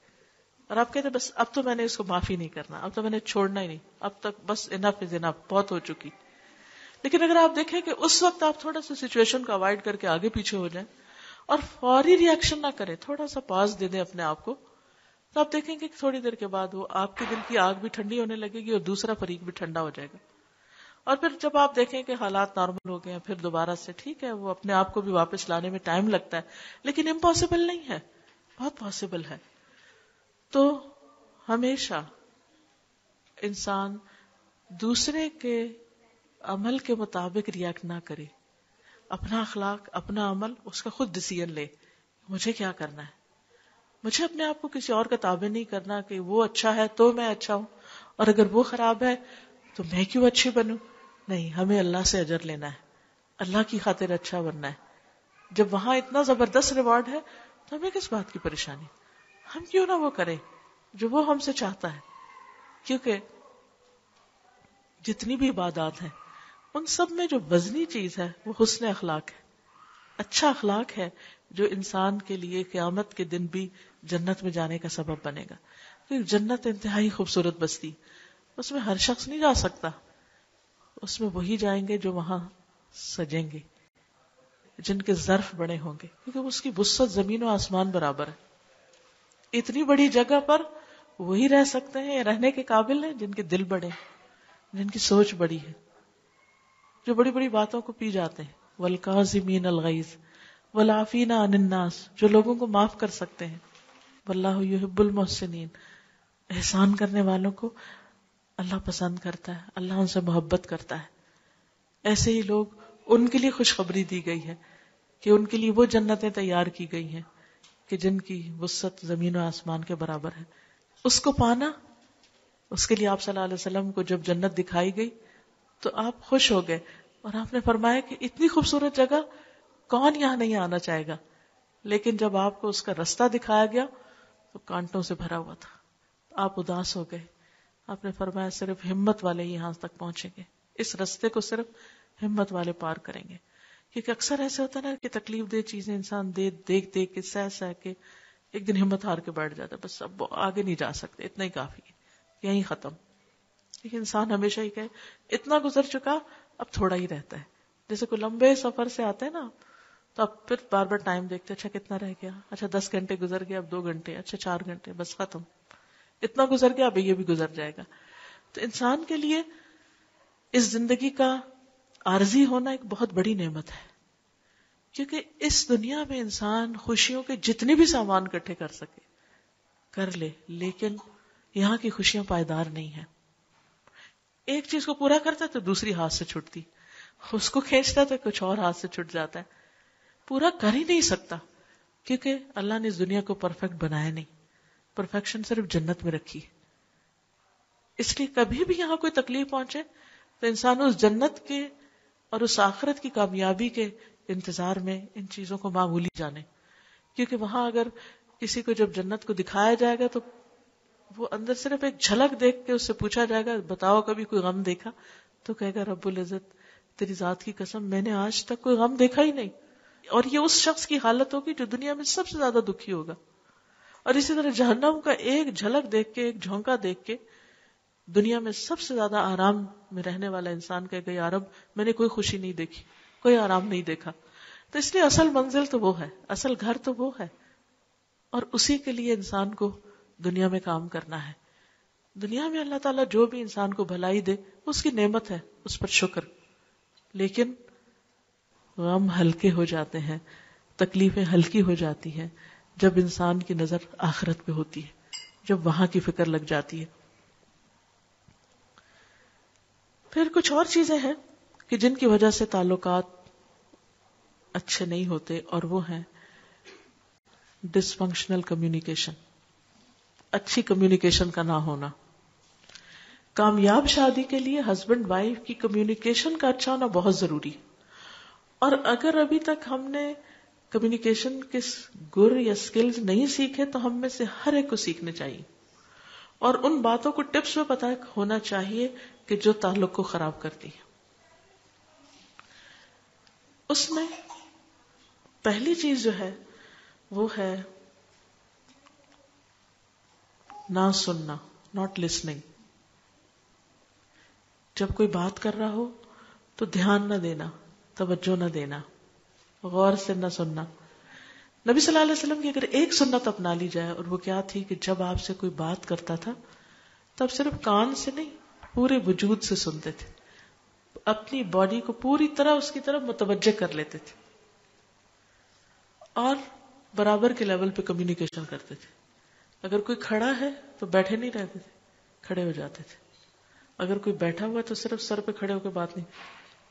اور آپ کہتے ہیں بس اب تو میں نے اس کو معافی نہیں کرنا، اب تو میں نے چھوڑنا ہی نہیں، اب تک بس انف از انف، بہت ہو چکی. لیکن اگر آپ دیکھیں کہ اس وقت آپ تھوڑا سا سچویشن کو اوائڈ کر کے آگے پیچھے ہو جائیں اور فوری ری ایکشن نہ کریں، تھوڑا سا پاز دے دیں اپنے آپ کو، تو آپ دیکھیں گے کہ تھوڑی دیر کے بعد وہ آپ کے دل کی آگ بھی ٹھنڈی ہونے لگے گی اور دوسرا فریق بھی ٹھنڈا ہو جائے گا. اور پھر جب آپ دیکھیں کہ حالات نارمل ہو گئے ہیں پھر دوبارہ سے ٹھیک ہے، وہ اپنے آپ کو بھی واپس لانے میں ٹائم لگتا ہے، لیکن امپاسبل نہیں ہے، بہت پاسبل ہے. تو ہمیشہ انسان دوسرے کے عمل کے مطابق ریاکٹ نہ کرے، اپنا اخلاق، اپنا عمل، اس کا خود ڈیسیژن لے، مجھے کیا کرنا ہے. مجھے اپنے آپ کو کسی اور کا تابع نہیں کرنا کہ وہ اچھا ہے تو میں اچھا ہوں اور اگر وہ خراب ہے تو میں کیوں اچھی بنوں. نہیں، ہمیں اللہ سے اجر لینا ہے، اللہ کی خاطر اچھا بننا ہے. جب وہاں اتنا زبردست ریوارڈ ہے تو ہمیں کس بات کی پریشانی، ہم کیوں نہ وہ کریں جو وہ ہم سے چاہتا ہے. کیونکہ جتنی بھی عبادات ہیں ان سب میں جو وزنی چیز ہے وہ حسن اخلاق ہے، اچھا اخلاق ہے جو انسان کے لیے قیامت کے دن بھی جنت میں جانے کا سبب بنے گا. کیونکہ جنت انتہائی خوبصورت بستی، اس میں ہر شخص نہیں جا سکتا، اس میں وہی جائیں گے جو وہاں سجیں گے، جن کے ظرف بڑے ہوں گے، کیونکہ اس کی وسعت زمین و آسمان برابر ہے. اتنی بڑی جگہ پر وہی رہ سکتے ہیں یا رہنے کے قابل ہیں جن کے دل بڑے، جن کی سوچ بڑی ہے، جو بڑی بڑی باتوں کو پی جاتے ہیں. والکاظمین الغیظ والعافین عن الناس، جو لوگوں کو معاف کر سکتے ہیں. واللہ یحب المحسنین، احسان کرنے والوں کو اللہ پسند کرتا ہے، اللہ ان سے محبت کرتا ہے. ایسے ہی لوگ، ان کے لیے خوشخبری دی گئی ہے کہ ان کے لیے وہ جنتیں تیار کی گئی ہیں کہ جن کی وسعت زمین و آسمان کے برابر ہے. اس کو پانا، اس کے لیے آپ صلی اللہ علیہ وسلم کو جب جنت دکھائی گئی تو آپ خوش ہو گئے، اور آپ نے فرمایا کہ اتنی خوبصورت جگہ کون یہاں نہیں آنا چاہے گا. لیکن جب آپ کو اس کا رستہ دکھایا گیا تو کانٹوں سے بھرا ہوا تھا، آپ اداس ہو گئے. آپ نے فرمایا صرف ہمت والے ہی یہاں تک پہنچیں گے، اس رستے کو صرف ہمت والے پار کریں گے. کیونکہ اکثر ایسے ہوتا ہے نا کہ تکلیف دہ چیزیں انسان دیکھ دیکھ کے سہ کے ایک دن ہمت ہار کے بیٹھ جاتا ہے، بس اب آگے نہیں جا سکتے، اتنا ہی کافی ہے، یہیں ختم. لیکن انسان ہمیشہ ہی کہے اتنا گزر چکا، اب تھوڑا ہی رہتا ہے. جیسے کوئی لمبے سفر سے آتے ہیں نا، تو اب پھر بار بار ٹائم دیکھتے، اچھا کتنا رہ گیا، اچھا 10 گھنٹے گزر گئے، اب 2 گھنٹے، اچھا 4 گھنٹے، بس ختم، اتنا گزر گیا، اب یہ بھی گزر جائے گا. تو انسان کے لیے اس زندگی کا عارضی ہونا ایک بہت بڑی نعمت ہے، کیونکہ اس دنیا میں انسان خوشیوں کے جتنے بھی سامان اکٹھے کر سکے کر لے، لیکن یہاں کی خوشیاں پائیدار نہیں ہیں. ایک چیز کو پورا کرتا ہے تو دوسری ہاتھ سے چھٹتی، اس کو کھینچتا ہے تو کچھ اور ہاتھ سے چھٹ جاتا ہے. پورا کر ہی نہیں سکتا، کیونکہ اللہ نے اس دنیا کو پرفیکٹ بنایا نہیں، پرفیکشن صرف جنت میں رکھی ہے. اس لیے کبھی بھی یہاں کوئی تکلیف پہنچے تو انسان اس جنت کے اور اس آخرت کی کامیابی کے انتظار میں ان چیزوں کو معمولی جانے. کیونکہ وہاں اگر کسی کو جب جنت کو دکھایا جائے گا تو وہ اندر صرف ایک جھلک دیکھ کے اس سے پوچھا جائے گا بتاؤ کبھی کوئی غم دیکھا، تو کہے گا رب العزت تیری ذات کی قسم میں نے آج تک کوئی غم دیکھا ہی نہیں. اور یہ اس شخص کی حالت ہوگی جو دنیا میں سب سے زیادہ دکھی ہوگا. اور اسی طرح جہنم کا ایک جھلک دیکھ کے، ایک جھونکا دیکھ کے دنیا میں سب سے زیادہ آرام میں رہنے والا انسان کہے گا یا رب میں نے کوئی خوشی نہیں دیکھی، کوئی آرام نہیں دیکھا. تو اس لیے اصل منزل تو وہ ہے، اصل گھر تو وہ ہے، اور اسی کے لیے انسان کو دنیا میں کام کرنا ہے. دنیا میں اللہ تعالیٰ جو بھی انسان کو بھلائی دے اس کی نعمت ہے، اس پر شکر. لیکن غم ہلکے ہو جاتے ہیں، تکلیفیں ہلکی ہو جاتی ہیں جب انسان کی نظر آخرت پہ ہوتی ہے، جب وہاں کی فکر لگ جاتی ہے. پھر کچھ اور چیزیں ہیں کہ جن کی وجہ سے تعلقات اچھے نہیں ہوتے، اور وہ ہیں ڈس فنکشنل کمیونیکیشن، اچھی کمیونیکیشن کا نہ ہونا. کامیاب شادی کے لیے ہسبینڈ وائف کی کمیونیکیشن کا اچھا ہونا بہت ضروری ہے. اور اگر ابھی تک ہم نے کمیونیکیشن کے گر یا سکلز نہیں سیکھے تو ہم میں سے ہر ایک کو سیکھنے چاہیے، اور ان باتوں کو ٹپس میں پتہ ہونا چاہیے کہ جو تعلق کو خراب کرتی ہے. اس میں پہلی چیز جو ہے وہ ہے نہ سننا، ناٹ لسننگ. جب کوئی بات کر رہا ہو تو دھیان نہ دینا، توجہ نہ دینا، غور سے نہ سننا. نبی صلی اللہ علیہ وسلم کی اگر ایک سنت اپنا لی جائے، اور وہ کیا تھی کہ جب آپ سے کوئی بات کرتا تھا تب صرف کان سے نہیں پورے وجود سے سنتے تھے، اپنی باڈی کو پوری طرح اس کی طرف متوجہ کر لیتے تھے، اور برابر کے لیول پہ کمیونیکیشن کرتے تھے. اگر کوئی کھڑا ہے تو بیٹھے نہیں رہتے تھے، کھڑے ہو جاتے تھے. اگر کوئی بیٹھا ہوا تو صرف سر پہ کھڑے ہو کے بات نہیں،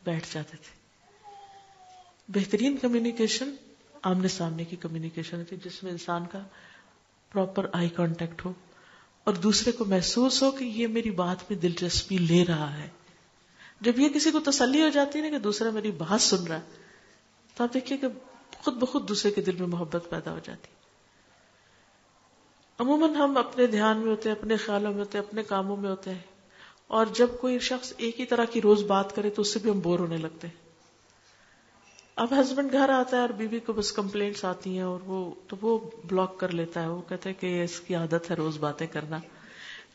بیٹھ جاتے تھے. بہترین کمیونیکیشن آمنے سامنے کی کمیونیکیشن تھی، جس میں انسان کا پراپر آئی کانٹیکٹ ہو اور دوسرے کو محسوس ہو کہ یہ میری بات میں دلچسپی لے رہا ہے. جب یہ کسی کو تسلی ہو جاتی ہے نا کہ دوسرا میری بات سن رہا ہے، تو آپ دیکھیے کہ خود بخود دوسرے کے دل میں محبت پیدا ہو جاتی. عموماً ہم اپنے دھیان میں ہوتے ہیں، اپنے خیالوں میں ہوتے ہیں، اپنے کاموں میں ہوتے ہیں، اور جب کوئی شخص ایک ہی طرح کی روز بات کرے تو اس سے بھی ہم بور ہونے لگتے ہیں. اب ہسبینڈ گھر آتا ہے اور بیوی کو بس کمپلینٹس آتی ہیں، اور وہ بلاک کر لیتا ہے. وہ کہتا ہے کہ اس کی عادت ہے روز باتیں کرنا،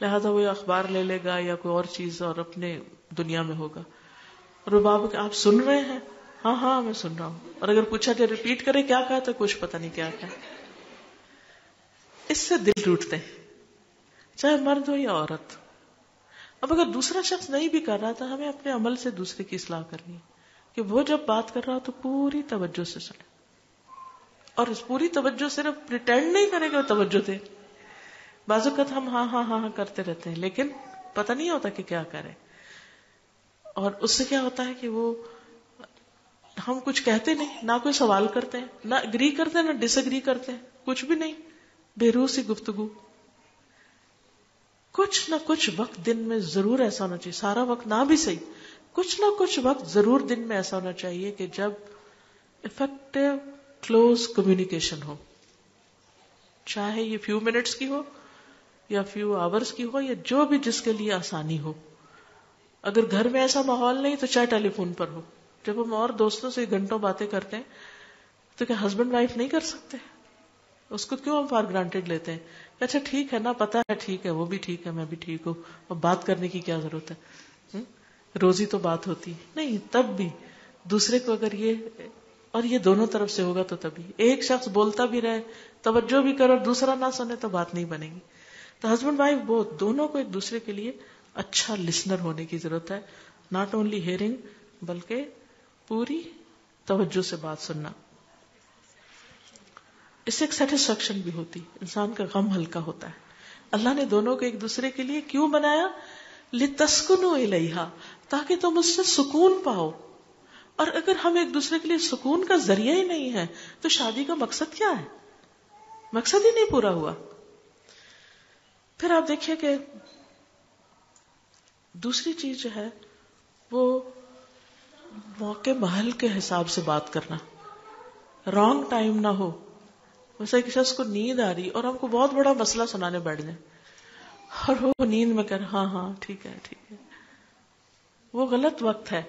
لہذا وہ اخبار لے لے گا یا کوئی اور چیز اور اپنے دنیا میں ہوگا. اور وہ بابا کہ آپ سن رہے ہیں؟ ہاں ہاں میں سن رہا ہوں. اور اگر پوچھا جائے ریپیٹ کرے کیا کہا تو کچھ پتہ نہیں کیا کہا. اس سے دل ٹوٹتے ہیں، چاہے مرد ہو یا عورت. اب اگر دوسرا شخص نہیں بھی کر رہا تو ہمیں اپنے عمل سے دوسرے کی اصلاح کرنی ہے کہ وہ جب بات کر رہا ہو تو پوری توجہ سے سنے، اور اس پوری توجہ صرف پریٹینڈ نہیں کرے گا توجہ دے، بعض اوقات ہم ہاں ہاں ہاں ہاں کرتے رہتے ہیں لیکن پتہ نہیں ہوتا کہ کیا کریں. اور اس سے کیا ہوتا ہے کہ وہ ہم کچھ کہتے نہیں, نہ کوئی سوال کرتے ہیں, نہ اگری کرتے ہیں نہ ڈس اگری کرتے ہیں, کچھ بھی نہیں, بےروح سی گفتگو. کچھ نہ کچھ وقت دن میں ضرور ایسا ہونا چاہیے, سارا وقت نہ بھی صحیح, کچھ نہ کچھ وقت ضرور دن میں ایسا ہونا چاہیے کہ جب افیکٹو کلوز کمیونیکیشن ہو, چاہے یہ فیو منٹس کی ہو یا فیو آورز کی ہو یا جو بھی جس کے لیے آسانی ہو. اگر گھر میں ایسا ماحول نہیں تو چاہے ٹیلی فون پر ہو. جب ہم اور دوستوں سے گھنٹوں باتیں کرتے ہیں تو کیا ہسبینڈ وائف نہیں کر سکتے؟ اس کو کیوں ہم فار گرانٹیڈ لیتے ہیں؟ اچھا ٹھیک ہے نا, پتا ہے ٹھیک ہے, وہ بھی ٹھیک ہے, میں بھی ٹھیک ہوں, اب بات کرنے کی کیا ضرورت ہے, روزی تو بات ہوتی نہیں. تب بھی دوسرے کو اگر یہ, اور یہ دونوں طرف سے ہوگا تو تبھی, ایک شخص بولتا بھی رہے, توجہ بھی کرے اور دوسرا نہ سنے تو بات نہیں بنے گی. تو ہسبینڈ وائف بہت دونوں کو ایک دوسرے کے لیے اچھا لسنر ہونے کی ضرورت ہے. ناٹ اونلی ہیئرنگ بلکہ پوری توجہ سے بات سننا. اس سے ایک سیٹسفیکشن بھی ہوتی, انسان کا غم ہلکا ہوتا ہے. اللہ نے دونوں کو ایک دوسرے کے لیے کیوں بنایا؟ لِتَسْكُنُوا إِلَيْهَا, تاکہ تم اس سے سکون پاؤ. اور اگر ہم ایک دوسرے کے لیے سکون کا ذریعہ ہی نہیں ہے تو شادی کا مقصد کیا ہے؟ مقصد ہی نہیں پورا ہوا. پھر آپ دیکھیے کہ دوسری چیز جو ہے وہ موقع محل کے حساب سے بات کرنا, رانگ ٹائم نہ ہو. ویسے ایک شخص کو نیند آ رہی اور ہم کو بہت بڑا مسئلہ سنانے بیٹھ جائیں اور وہ نیند میں کر ہاں ہاں ٹھیک ہے ٹھیک ہے, وہ غلط وقت ہے.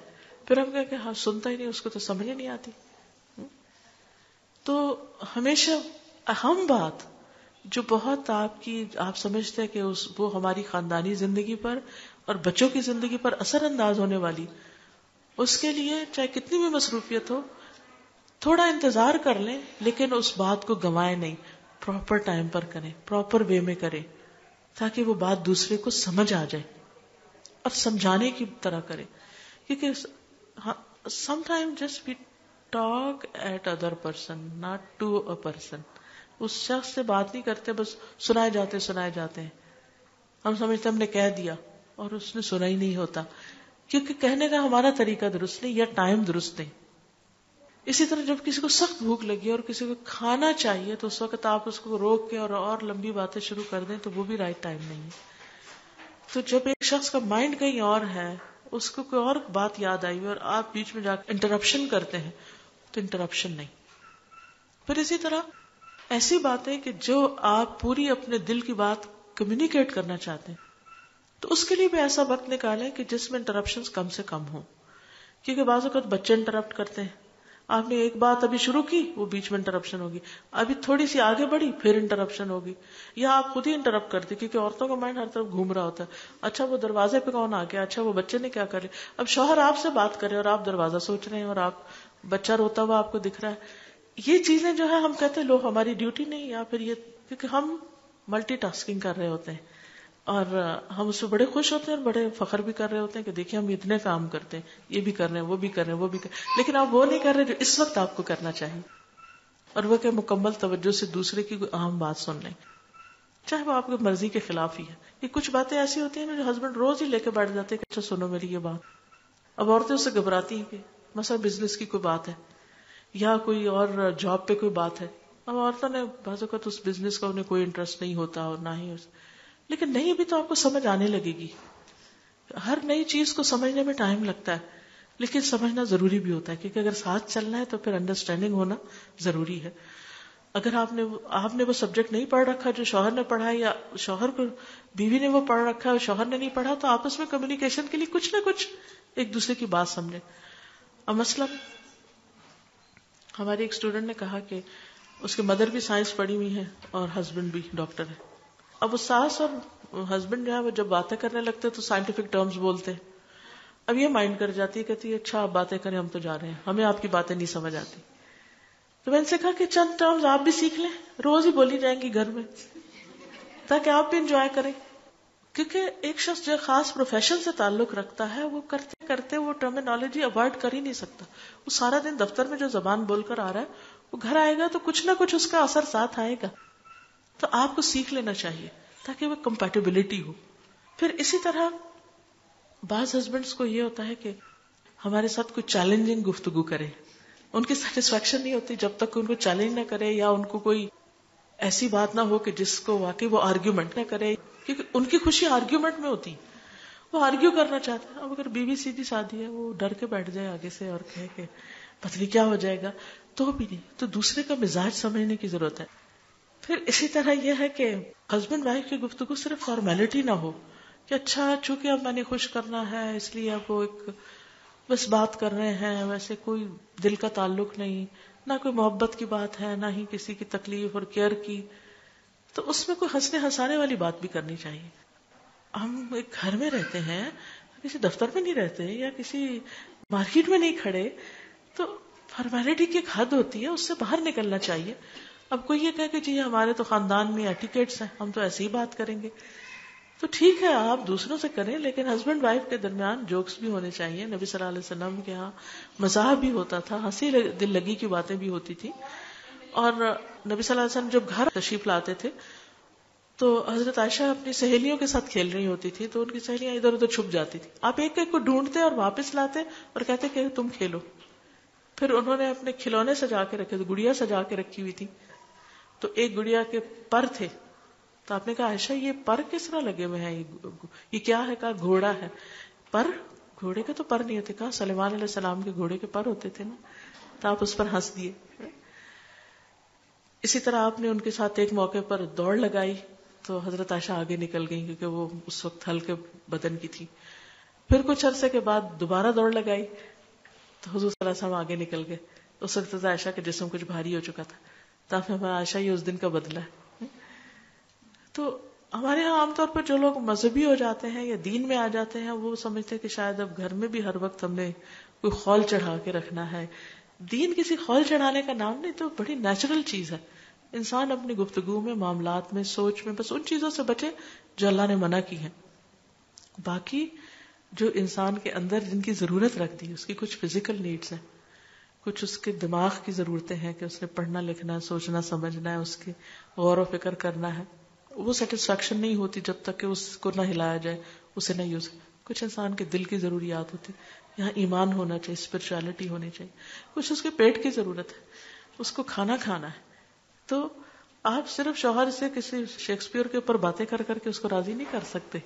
پھر ہم کہیں کہ ہاں سنتا ہی نہیں, اس کو تو سمجھ ہی نہیں آتی. تو ہمیشہ اہم بات جو بہت آپ سمجھتے ہیں کہ وہ ہماری خاندانی زندگی پر اور بچوں کی زندگی پر اثر انداز ہونے والی, اس کے لیے چاہے کتنی بھی مصروفیت ہو تھوڑا انتظار کر لیں, لیکن اس بات کو گنوائے نہیں, پراپر ٹائم پر کریں, پراپر وے میں کریں, تاکہ وہ بات دوسرے کو سمجھ آ جائے اور سمجھانے کی طرح کریں. کیونکہ some time just we talk at other person not to a person. اس شخص سے بات نہیں کرتے, بس سنائے جاتے ہیں. ہم سمجھتے ہم نے کہہ دیا اور اس نے سنا ہی نہیں ہوتا, کیونکہ کہنے کا ہمارا طریقہ درست نہیں یا ٹائم درست نہیں. اسی طرح جب کسی کو سخت بھوک لگی اور کسی کو کھانا چاہیے تو اس وقت آپ اس کو روک کے اور لمبی باتیں شروع کر دیں تو وہ بھی رائٹ ٹائم نہیں ہے. تو جب ایک شخص کا مائنڈ کہیں اور ہے, اس کو کوئی اور بات یاد آئی اور آپ بیچ میں جا کے انٹرپشن کرتے ہیں تو انٹرپشن نہیں. پھر اسی طرح ایسی باتیں کہ جو آپ پوری اپنے دل کی بات کمیونیکیٹ کرنا چاہتے ہیں تو اس کے لیے بھی ایسا وقت نکالیں کہ جس میں انٹرپشنز کم سے کم ہوں. کیونکہ بعض اوقات بچے انٹرپٹ کرتے ہیں, آپ نے ایک بات ابھی شروع کی وہ بیچ میں انٹرپشن ہوگی, ابھی تھوڑی سی آگے بڑھی پھر انٹرپشن ہوگی, یا آپ خود ہی انٹرپٹ کرتے کیونکہ عورتوں کا مائنڈ ہر طرف گھوم رہا ہوتا ہے. اچھا وہ دروازے پہ کون آ گیا, اچھا وہ بچے نے کیا کرے, اب شوہر آپ سے بات کرے اور آپ دروازہ سوچ رہے ہیں اور آپ بچہ روتا ہوا آپ کو دکھ رہا ہے. یہ چیزیں جو ہے ہم کہتے ہیں لو ہماری ڈیوٹی نہیں, یا پھر یہ کیونکہ ہم ملٹی ٹاسکنگ کر رہے ہوتے ہیں اور ہم اس سے بڑے خوش ہوتے ہیں اور بڑے فخر بھی کر رہے ہوتے ہیں کہ دیکھیں ہم اتنے کام کرتے ہیں, یہ بھی کر رہے ہیں, وہ بھی کر رہے ہیں, وہ بھی کر رہے ہیں, لیکن آپ وہ نہیں کر رہے جو اس وقت آپ کو کرنا چاہیے. اور وہ کہ مکمل توجہ سے دوسرے کی کوئی اہم بات سن لیں, چاہے وہ آپ کی مرضی کے خلاف ہی ہے. یہ کچھ باتیں ایسی ہوتی ہیں جو ہسبینڈ روز ہی لے کے بیٹھ جاتے ہیں کہ اچھا سنو میری یہ بات. اب عورتیں اس سے گھبراتی ہیں کہ مثلا بزنس کی کوئی بات ہے یا کوئی اور جاب پہ کوئی بات ہے. اب عورتوں نے بعض اوقات اس بزنس کا انہیں کوئی انٹرسٹ نہیں ہوتا اور نہ ہی لیکن نہیں بھی تو آپ کو سمجھ آنے لگے گی. ہر نئی چیز کو سمجھنے میں ٹائم لگتا ہے لیکن سمجھنا ضروری بھی ہوتا ہے, کیونکہ اگر ساتھ چلنا ہے تو پھر انڈرسٹینڈنگ ہونا ضروری ہے. اگر آپ نے وہ سبجیکٹ نہیں پڑھ رکھا جو شوہر نے پڑھا ہے, یا شوہر کو بیوی نے وہ پڑھ رکھا ہے اور شوہر نے نہیں پڑھا, تو آپس میں کمیونیکیشن کے لیے کچھ نہ کچھ ایک دوسرے کی بات سمجھیں. اب مثلا ہماری ایک اسٹوڈنٹ نے کہا کہ اس کے مدر بھی سائنس پڑھی ہوئی ہے اور ہسبینڈ بھی ڈاکٹر ہے. اب وہ ساس اور ہسبینڈ جو ہے وہ جب باتیں کرنے لگتے تو سائنٹیفک ٹرمز بولتے ہیں. اب یہ مائنڈ کر جاتی ہے, کہتی ہے اچھا آپ باتیں کریں, ہم تو جا رہے ہیں, ہمیں آپ کی باتیں نہیں سمجھ آتی. تو میں نے سے کہا کہ چند ٹرمز آپ بھی سیکھ لیں, روز ہی بولی جائیں گی گھر میں, تاکہ آپ بھی انجوائے کریں. کیونکہ ایک شخص جو خاص پروفیشن سے تعلق رکھتا ہے وہ کرتے کرتے وہ ٹرمینالوجی اوائڈ کر ہی نہیں سکتا. وہ سارا دن دفتر میں جو زبان بول کر آ رہا ہے وہ گھر آئے گا تو کچھ نہ کچھ اس کا اثر ساتھ آئے گا. تو آپ کو سیکھ لینا چاہیے تاکہ وہ کمپیٹیبلٹی ہو. پھر اسی طرح بعض ہسبینڈس کو یہ ہوتا ہے کہ ہمارے ساتھ کوئی چیلنجنگ گفتگو کرے. ان کی سیٹسفیکشن نہیں ہوتی جب تک ان کو چیلنج نہ کرے یا ان کو کوئی ایسی بات نہ ہو کہ جس کو واقعی وہ آرگیومنٹ نہ کرے, کیونکہ ان کی خوشی آرگیومنٹ میں ہوتی. وہ آرگیو کرنا چاہتے ہیں. اب اگر بیوی سیدھی سادھی ہے, وہ ڈر کے بیٹھ جائے آگے سے اور کہے کہ پتہ نہیں کیا ہو جائے گا, تو بھی نہیں. تو دوسرے کا مزاج سمجھنے کی ضرورت ہے. پھر اسی طرح یہ ہے کہ ہسبینڈ وائف کی گفتگو صرف فارمیلٹی نہ ہو کہ اچھا چونکہ اب میں نے خوش کرنا ہے اس لیے اب وہ ایک بس بات کر رہے ہیں, ویسے کوئی دل کا تعلق نہیں, نہ کوئی محبت کی بات ہے, نہ ہی کسی کی تکلیف اور کیئر کی. تو اس میں کوئی ہنسنے ہنسانے والی بات بھی کرنی چاہیے. ہم ایک گھر میں رہتے ہیں, کسی دفتر میں نہیں رہتے یا کسی مارکیٹ میں نہیں کھڑے, تو فارمیلٹی کی ایک حد ہوتی ہے, اس سے باہر نکلنا چاہیے. اب کوئی یہ کہے کہ جی ہمارے تو خاندان میں ایٹیکیٹس ہیں, ہم تو ایسے ہی بات کریں گے, تو ٹھیک ہے آپ دوسروں سے کریں, لیکن ہسبینڈ وائف کے درمیان جوکس بھی ہونے چاہیے. نبی صلی اللہ علیہ وسلم کے ہاں مزاح بھی ہوتا تھا, ہنسی دل لگی کی باتیں بھی ہوتی تھی. اور نبی صلی اللہ علیہ وسلم جب گھر تشریف لاتے تھے تو حضرت عائشہ اپنی سہیلیوں کے ساتھ کھیل رہی ہوتی تھی, تو ان کی سہیلیاں ادھر ادھر چھپ جاتی تھی. آپ ایک ایک کو ڈھونڈتے اور واپس لاتے اور کہتے کہ تم کھیلو. پھر انہوں نے اپنے کھلونے سجا کے رکھے, گڑیا سجا کے رکھی ہوئی تھی, تو ایک گڑیا کے پر تھے. تو آپ نے کہا عائشہ یہ پر کس طرح لگے ہوئے ہیں, یہ کیا ہے؟ کہا گھوڑا ہے. پر؟ گھوڑے کے تو پر نہیں ہوتے. کہا سلیمان علیہ السلام کے گھوڑے کے پر ہوتے تھے نا. تو آپ اس پر ہنس دیے. اسی طرح آپ نے ان کے ساتھ ایک موقع پر دوڑ لگائی تو حضرت عائشہ آگے نکل گئی کیونکہ وہ اس وقت ہلکے بدن کی تھی. پھر کچھ عرصے کے بعد دوبارہ دوڑ لگائی تو حضور صلی اللہ علیہ وسلم آگے نکل گئے. اس وقت عائشہ کے جسم کچھ بھاری ہو چکا تھا. تو میں عائشہ یہ اس دن کا بدلہ ہے. تو ہمارے ہاں عام طور پر جو لوگ مذہبی ہو جاتے ہیں یا دین میں آ جاتے ہیں, وہ سمجھتے ہیں کہ شاید اب گھر میں بھی ہر وقت ہم نے کوئی خول چڑھا کے رکھنا ہے. دین کسی خول چڑھانے کا نام نہیں, تو بڑی نیچرل چیز ہے. انسان اپنی گفتگو میں, معاملات میں, سوچ میں بس ان چیزوں سے بچے جو اللہ نے منع کی ہیں. باقی جو انسان کے اندر جن کی ضرورت رکھتی ہے, اس کی کچھ فزیکل نیڈز ہیں, کچھ اس کے دماغ کی ضرورتیں ہیں کہ اس نے پڑھنا لکھنا, سوچنا سمجھنا ہے, اس کی غور و فکر کرنا ہے, وہ سیٹسفیکشن نہیں ہوتی جب تک کہ اس کو نہ ہلایا جائے, اسے نہ یوز. کچھ انسان کے دل کی ضروریات ہوتی, یہاں ایمان ہونا چاہیے, اسپرچولیٹی ہونی چاہیے. کچھ اس کے پیٹ کی ضرورت ہے, اس کو کھانا کھانا ہے. تو آپ صرف شوہر سے کسی شیکسپیئر کے اوپر باتیں کر کر کے اس کو راضی نہیں کر سکتے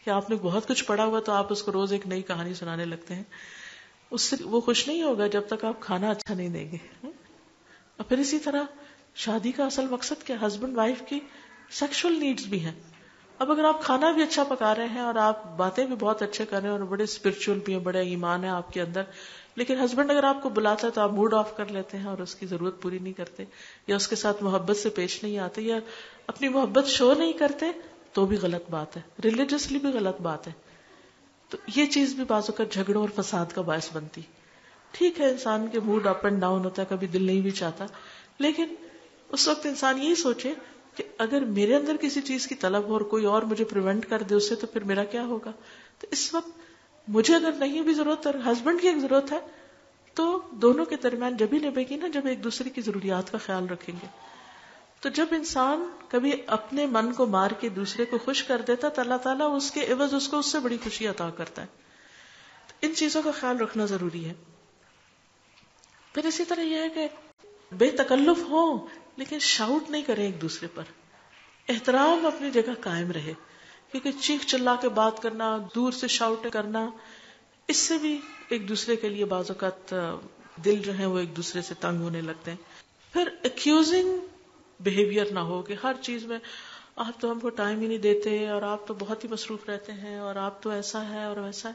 کہ آپ نے بہت کچھ پڑھا ہوا تو آپ اس کو روز ایک نئی کہانی سنانے لگتے ہیں. اس سے وہ خوش نہیں ہوگا جب تک آپ کھانا اچھا نہیں دیں گے. اور پھر اسی طرح شادی کا اصل مقصد کیا؟ ہسبینڈ وائف کی سیکشل نیڈز بھی ہیں. اب اگر آپ کھانا بھی اچھا پکا رہے ہیں اور آپ باتیں بھی بہت اچھے کر رہے ہیں اور بڑے اسپرچل بھی ہیں, بڑے ایمان ہے آپ کے اندر, لیکن ہسبینڈ اگر آپ کو بلاتا ہے تو آپ موڈ آف کر لیتے ہیں اور اس کی ضرورت پوری نہیں کرتے, یا اس کے ساتھ محبت سے پیش نہیں آتے, یا اپنی محبت شو نہیں کرتے, تو بھی غلط بات ہے, ریلیجسلی بھی غلط بات ہے. تو یہ چیز بھی بعض اوقات جھگڑوں اور فساد کا باعث بنتی. ٹھیک ہے انسان کے موڈ اپ اینڈ ڈاؤن ہوتا ہے, کبھی دل نہیں بھی چاہتا, لیکن اس وقت انسان یہی سوچے کہ اگر میرے اندر کسی چیز کی طلب ہو اور کوئی اور مجھے پریونٹ کر دے اس سے, تو پھر میرا کیا ہوگا. تو اس وقت مجھے اگر نہیں بھی ضرورت اور ہسبینڈ کی ایک ضرورت ہے, تو دونوں کے درمیان جب ہی نبھے گی نا جب ایک دوسرے کی ضروریات کا خیال رکھیں گے. تو جب انسان کبھی اپنے من کو مار کے دوسرے کو خوش کر دیتا تو اللہ تعالیٰ اس کے عوض اس کو اس سے بڑی خوشی عطا کرتا ہے. تو ان چیزوں کا خیال رکھنا ضروری ہے. پھر اسی طرح یہ ہے کہ بے تکلف ہو لیکن شاؤٹ نہیں کریں ایک دوسرے پر. احترام اپنی جگہ قائم رہے, کیونکہ چیخ چلا کے بات کرنا, دور سے شاؤٹ کرنا, اس سے بھی ایک دوسرے کے لیے بعض اوقات دل جو ہے وہ ایک دوسرے سے تنگ ہونے لگتے ہیں. پھر ایکیوزنگ بہیویئر نہ ہو کہ ہر چیز میں آپ تو ہم کو ٹائم ہی نہیں دیتے اور آپ تو بہت ہی مصروف رہتے ہیں اور آپ تو ایسا ہے اور ویسا ہے.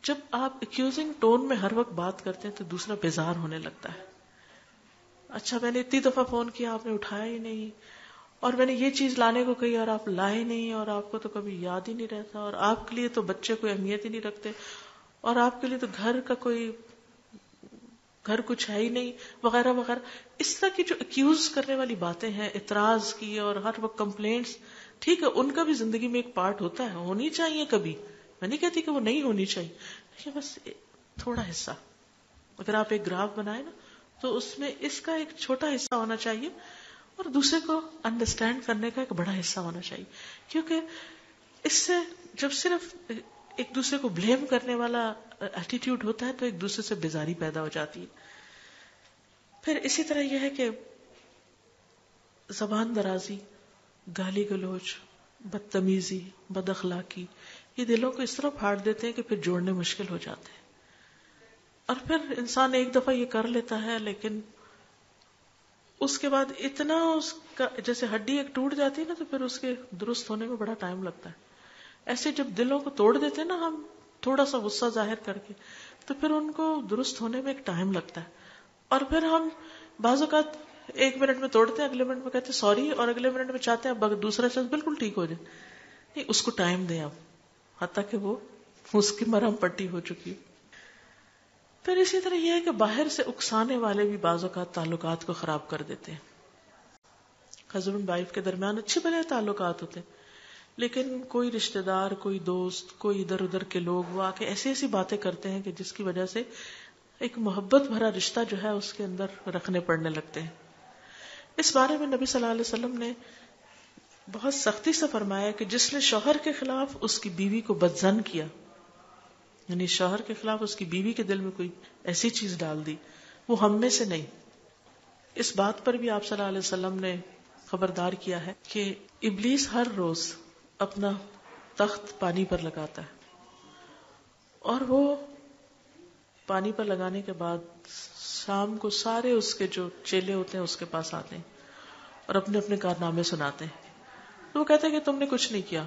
جب آپ ایکیوزنگ ٹون میں ہر وقت بات کرتے ہیں تو دوسرا بیزار ہونے لگتا ہے. اچھا میں نے اتنی دفعہ فون کیا آپ نے اٹھایا ہی نہیں, اور میں نے یہ چیز لانے کو کہی اور آپ لائے نہیں, اور آپ کو تو کبھی یاد ہی نہیں رہتا, اور آپ کے لیے تو بچے کوئی اہمیت ہی نہیں رکھتے, اور آپ کے لیے تو گھر کچھ ہے ہی نہیں, وغیرہ وغیرہ. اس طرح کی جو ایکیوز کرنے والی باتیں ہیں, اعتراض کی اور ہر وقت کمپلینٹس, ٹھیک ہے ان کا بھی زندگی میں ایک پارٹ ہوتا ہے, ہونی چاہیے کبھی, میں نہیں کہتی کہ وہ نہیں ہونی چاہیے, لیکن بس تھوڑا حصہ. اگر آپ ایک گراف بنائیں نا تو اس میں اس کا ایک چھوٹا حصہ ہونا چاہیے, اور دوسرے کو انڈرسٹینڈ کرنے کا ایک بڑا حصہ ہونا چاہیے. کیونکہ اس سے جب صرف ایک دوسرے کو بلیم کرنے والا ایٹیٹیوڈ ہوتا ہے تو ایک دوسرے سے بیزاری پیدا ہو جاتی ہے. پھر اسی طرح یہ ہے کہ زبان درازی، گالی گلوچ، بدتمیزی، بد اخلاقی، یہ دلوں کو اس طرح پھاڑ دیتے ہیں کہ پھر جوڑنے مشکل ہو جاتے ہیں. اور پھر انسان ایک دفعہ یہ کر لیتا ہے لیکن اس کے بعد اتنا اس کا جیسے ہڈی ایک ٹوٹ جاتی ہے نا تو پھر اس کے درست ہونے میں بڑا ٹائم لگتا ہے. ایسے جب دلوں کو توڑ دیتے ہیں نا ہم تھوڑا سا غصہ ظاہر کر کے تو پھر ان کو درست ہونے میں ایک ٹائم لگتا ہے. اور پھر ہم بعض اوقات 1 منٹ میں توڑتے ہیں، اگلے منٹ میں کہتے ہیں سوری، اور اگلے منٹ میں چاہتے ہیں اب دوسرا شخص بالکل ٹھیک ہو جائے. نہیں، اس کو ٹائم دیں اب، حتیٰ کہ وہ اس کی مرہم پٹی ہو چکی. پھر اسی طرح یہ ہے کہ باہر سے اکسانے والے بھی بعض اوقات تعلقات کو خراب کر دیتے ہیں. ہسبینڈ وائف کے درمیان اچھے بھلے تعلقات ہوتے ہیں لیکن کوئی رشتہ دار، کوئی دوست، کوئی ادھر ادھر کے لوگ وہ آ کے ایسی ایسی باتیں کرتے ہیں کہ جس کی وجہ سے ایک محبت بھرا رشتہ جو ہے اس کے اندر رکھنے پڑنے لگتے ہیں. اس بارے میں نبی صلی اللہ علیہ وسلم نے بہت سختی سے فرمایا کہ جس نے شوہر کے خلاف اس کی بیوی کو بدظن کیا، یعنی شوہر کے خلاف اس کی بیوی کے دل میں کوئی ایسی چیز ڈال دی، وہ ہم میں سے نہیں. اس بات پر بھی آپ صلی اللہ علیہ وسلم نے خبردار کیا ہے کہ ابلیس ہر روز اپنا تخت پانی پر لگاتا ہے اور وہ پانی پر لگانے کے بعد شام کو سارے اس کے جو چیلے ہوتے ہیں اس کے پاس آتے ہیں اور اپنے اپنے کارنامے سناتے ہیں. تو وہ کہتے ہیں کہ تم نے کچھ نہیں کیا،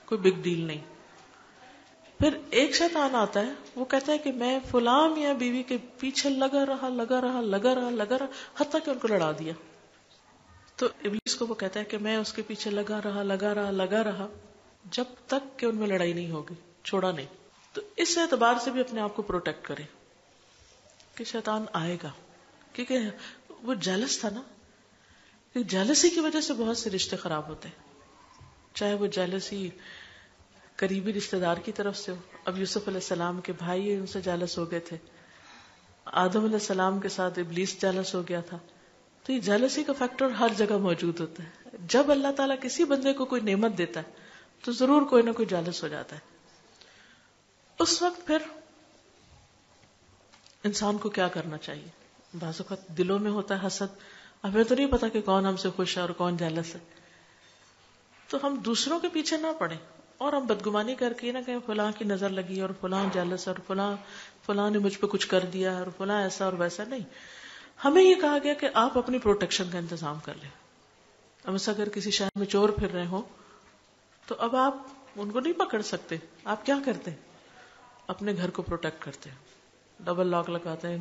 کوئی بگ ڈیل نہیں. پھر ایک شیطان آتا ہے، وہ کہتا ہے کہ میں فلاں میاں بیوی کے پیچھے لگا رہا حتیٰ کہ ان کو لڑا دیا. تو ابلیس کو وہ کہتا ہے کہ میں اس کے پیچھے لگا رہا جب تک کہ ان میں لڑائی نہیں ہوگی، چھوڑا نہیں. تو اس اعتبار سے بھی اپنے آپ کو پروٹیکٹ کرے کہ شیطان آئے گا، کیونکہ وہ جیلس تھا نا. جیلسی کی وجہ سے بہت سے رشتے خراب ہوتے ہیں، چاہے وہ جیلسی قریبی رشتہ دار کی طرف سے ہو. اب یوسف علیہ السلام کے بھائی ان سے جیلس ہو گئے تھے، آدم علیہ السلام کے ساتھ ابلیس جیلس ہو گیا تھا. تو یہ جیلسی کا فیکٹر ہر جگہ موجود ہوتا ہے. جب اللہ تعالیٰ کسی بندے کو کوئی نعمت دیتا ہے تو ضرور کوئی نہ کوئی جیلس ہو جاتا ہے. اس وقت پھر انسان کو کیا کرنا چاہیے؟ بعض اوقات دلوں میں ہوتا ہے حسد، ہمیں تو نہیں پتا کہ کون ہم سے خوش ہے اور کون جیلس ہے. تو ہم دوسروں کے پیچھے نہ پڑیں اور ہم بدگمانی کر کے نہ کہیں فلاں کی نظر لگی اور فلاں جیلس اور فلاں نے مجھ پہ کچھ کر دیا اور فلاں ایسا اور ویسا. نہیں، ہمیں یہ کہا گیا کہ آپ اپنی پروٹیکشن کا انتظام کر لیں. اب اگر کسی شہر میں چور پھر رہے ہوں تو اب آپ ان کو نہیں پکڑ سکتے. آپ کیا کرتے ہیں؟ اپنے گھر کو پروٹیکٹ کرتے ہیں، ڈبل لاک لگاتے ہیں،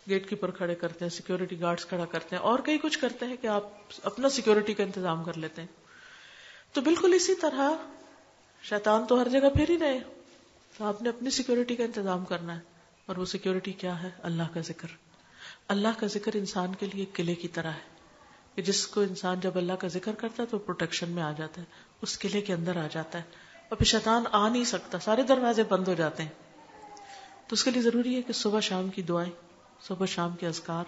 گیٹ کیپر کھڑے کرتے ہیں، سیکیورٹی گارڈز کھڑا کرتے ہیں اور کئی کچھ کرتے ہیں کہ آپ اپنا سیکیورٹی کا انتظام کر لیتے ہیں. تو بالکل اسی طرح شیطان تو ہر جگہ پھر ہی رہے، تو آپ نے اپنی سیکیورٹی کا انتظام کرنا ہے. اور وہ سیکیورٹی کیا ہے؟ اللہ کا ذکر. اللہ کا ذکر انسان کے لیے قلعے کی طرح ہے کہ جس کو انسان جب اللہ کا ذکر کرتا ہے تو پروٹیکشن میں آ جاتا ہے، اس قلعے کے اندر آ جاتا ہے اور پھر شیطان آ نہیں سکتا، سارے دروازے بند ہو جاتے ہیں. تو اس کے لیے ضروری ہے کہ صبح شام کی دعائیں، صبح شام کے اذکار،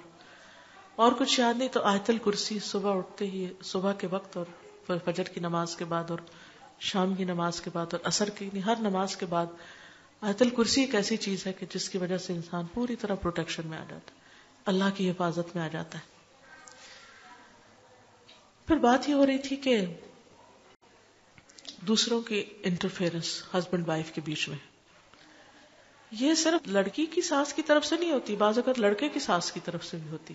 اور کچھ یاد نہیں تو آیت الکرسی صبح اٹھتے ہی، صبح کے وقت اور فجر کی نماز کے بعد اور شام کی نماز کے بعد اور عصر کی، ہر نماز کے بعد آیت الکرسی ایک ایسی چیز ہے کہ جس کی وجہ سے انسان پوری طرح پروٹیکشن میں آ جاتا ہے، اللہ کی حفاظت میں آ جاتا ہے. پھر بات یہ ہو رہی تھی کہ دوسروں کی انٹرفیئرنس ہسبینڈ وائف کے بیچ میں، یہ صرف لڑکی کی ساس کی طرف سے نہیں ہوتی، بعض اوقات لڑکے کی ساس کی طرف سے بھی ہوتی.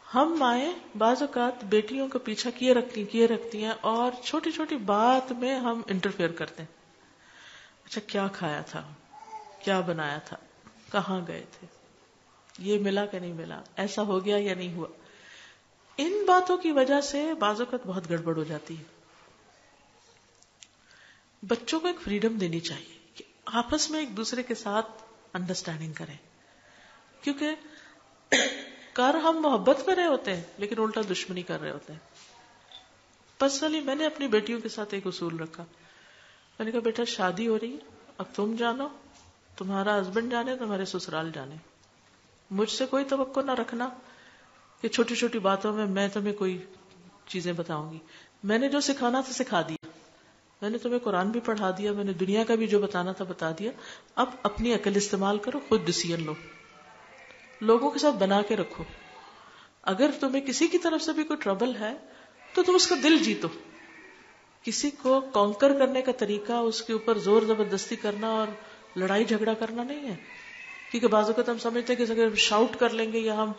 ہم مائیں بعض اوقات بیٹیوں کا پیچھا کیے رکھتی ہیں اور چھوٹی چھوٹی بات میں ہم انٹرفیئر کرتے ہیں. اچھا کیا کھایا تھا، کیا بنایا تھا، کہاں گئے تھے، یہ ملا کہ نہیں ملا، ایسا ہو گیا یا نہیں ہوا. ان باتوں کی وجہ سے بعض اوقات بہت گڑبڑ ہو جاتی ہے. بچوں کو ایک فریڈم دینی چاہیے کہ آپس میں ایک دوسرے کے ساتھ انڈرسٹینڈنگ کریں، کیونکہ کر ہم محبت کر رہے ہوتے ہیں لیکن الٹا دشمنی کر رہے ہوتے ہیں. پرسنلی میں نے اپنی بیٹیوں کے ساتھ ایک اصول رکھا، میں نے کہا بیٹا شادی ہو رہی ہے، اب تم جانو، تمہارا ہسبینڈ جانے، تمہارے سسرال جانے، مجھ سے کوئی توقع نہ رکھنا کہ چھوٹی چھوٹی باتوں میں تمہیں کوئی چیزیں بتاؤں گی. میں نے جو سکھانا تھا سکھا دیا, میں نے تمہیں قرآن بھی پڑھا دیا, میں نے دنیا کا بھی جو بتانا تھا بتا دیا. اب اپنی عقل استعمال کرو, خود ڈیسیژن لو, لوگوں کے ساتھ بنا کے رکھو. اگر تمہیں کسی کی طرف سے بھی کوئی ٹربل ہے تو تم اس کا دل جیتو. کسی کو کانکر کرنے کا طریقہ اس کے اوپر زور زبردستی کرنا اور لڑائی جھگڑا کرنا نہیں ہے. کیونکہ بعض اوقات ہم سمجھتے ہیں کہ اگر شاؤٹ کر لیں گے یا ہم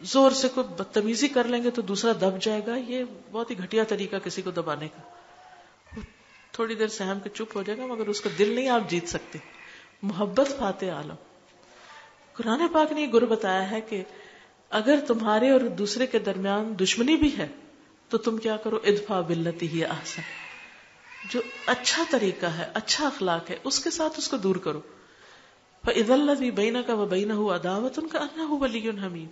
زور سے کوئی بدتمیزی کر لیں گے تو دوسرا دب جائے گا. یہ بہت ہی گھٹیا طریقہ کسی کو دبانے کا. تھوڑی دیر سہم کے چپ ہو جائے گا مگر اس کا دل نہیں آپ جیت سکتے. محبت فاتح عالم. قرآن پاک نے یہ گر بتایا ہے کہ اگر تمہارے اور دوسرے کے درمیان دشمنی بھی ہے تو تم کیا کرو, ادفع باللتی ہی احسن, جو اچھا طریقہ ہے, اچھا اخلاق ہے, اس کے ساتھ اس کو دور کرو. فَإِذَا الَّذِي بَيْنَكَ وَبَيْنَهُ عَدَاوَةٌ كَأَنَّهُ وَلِيٌّ حَمِيمٌ,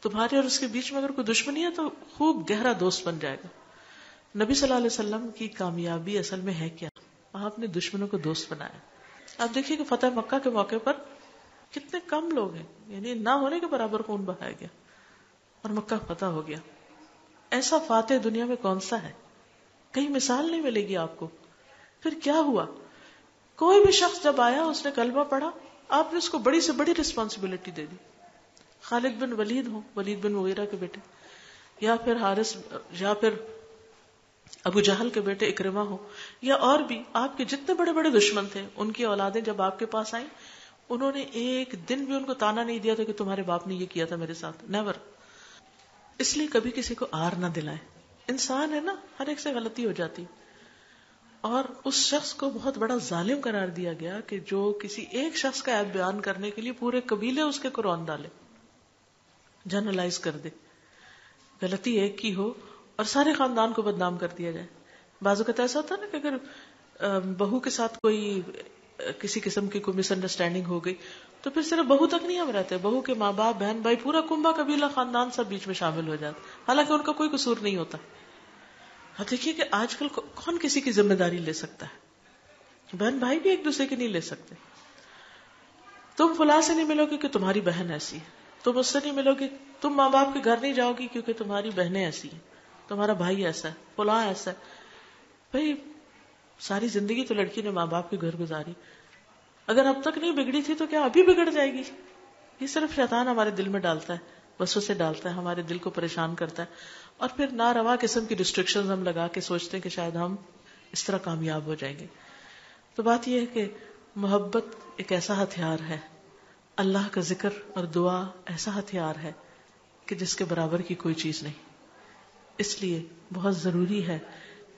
تمہارے اور اس کے بیچ میں اگر کوئی دشمنی ہے تو خوب گہرا دوست بن جائے گا. نبی صلی اللہ علیہ وسلم کی کامیابی اصل میں ہے کیا؟ آپ نے دشمنوں کو دوست بنایا. آپ دیکھیے کہ فتح مکہ کے موقع پر کتنے کم لوگ ہیں, یعنی نہ ہونے کے برابر خون بہایا گیا اور مکہ فتح ہو گیا. ایسا فاتح دنیا میں کون سا ہے؟ کہیں مثال نہیں ملے گی آپ کو. پھر کیا ہوا؟ کوئی بھی شخص جب آیا, اس نے کلمہ پڑھا, آپ نے اس کو بڑی سے بڑی رسپانسبلٹی دے دی. خالد بن ولید ہوں, ولید بن مغیرہ کے بیٹے, یا پھر حارث, یا پھر ابو جہل کے بیٹے اکرمہ ہو, یا اور بھی آپ کے جتنے بڑے بڑے دشمن تھے, ان کی اولادیں جب آپ کے پاس آئیں, انہوں نے ایک دن بھی ان کو تانا نہیں دیا تھا کہ تمہارے باپ نے یہ کیا تھا میرے ساتھ. نیور. اس لیے کبھی کسی کو آر نہ دلائیں. انسان ہے نا, ہر ایک سے غلطی ہو جاتی. اور اس شخص کو بہت بڑا ظالم قرار دیا گیا کہ جو کسی ایک شخص کا عیب بیان کرنے کے لیے پورے قبیلے اس کے قرآن ڈالے, جنرلائز کر دے. غلطی ایک کی ہو اور سارے خاندان کو بدنام کر دیا جائے. بعض اوقات ایسا ہوتا ہے نا کہ اگر بہو کے ساتھ کوئی کسی قسم کی کوئی مس انڈرسٹینڈنگ ہو گئی تو پھر صرف بہو تک نہیں ہم رہتے, بہو کے ماں باپ, بہن بھائی, پورا کنبہ قبیلہ خاندان سب بیچ میں شامل ہو جاتا, حالانکہ ان کا کوئی قصور نہیں ہوتا. اب دیکھیے کہ آج کل کون کسی کی ذمہ داری لے سکتا ہے؟ بہن بھائی بھی ایک دوسرے کی نہیں لے سکتے. تم فلاں سے نہیں ملو گے کہ تمہاری بہن ایسی ہے, تم اس سے نہیں ملو گے, تم ماں باپ کے گھر نہیں جاؤ گی کیونکہ تمہاری بہنیں ایسی ہیں, تمہارا بھائی ایسا ہے, فلاں ایسا ہے. بھائی ساری زندگی تو لڑکی نے ماں باپ کے گھر گزاری, اگر اب تک نہیں بگڑی تھی تو کیا ابھی بگڑ جائے گی؟ یہ صرف شیطان ہمارے دل میں ڈالتا ہے, وسوسے ڈالتا ہے, ہمارے دل کو پریشان کرتا ہے, اور پھر ناروا قسم کی ریسٹرکشنز ہم لگا کے سوچتے ہیں کہ شاید ہم اس طرح کامیاب ہو جائیں گے. تو بات یہ ہے کہ محبت ایک ایسا ہتھیار ہے, اللہ کا ذکر اور دعا ایسا ہتھیار ہے کہ جس کے برابر کی کوئی چیز نہیں. اس لیے بہت ضروری ہے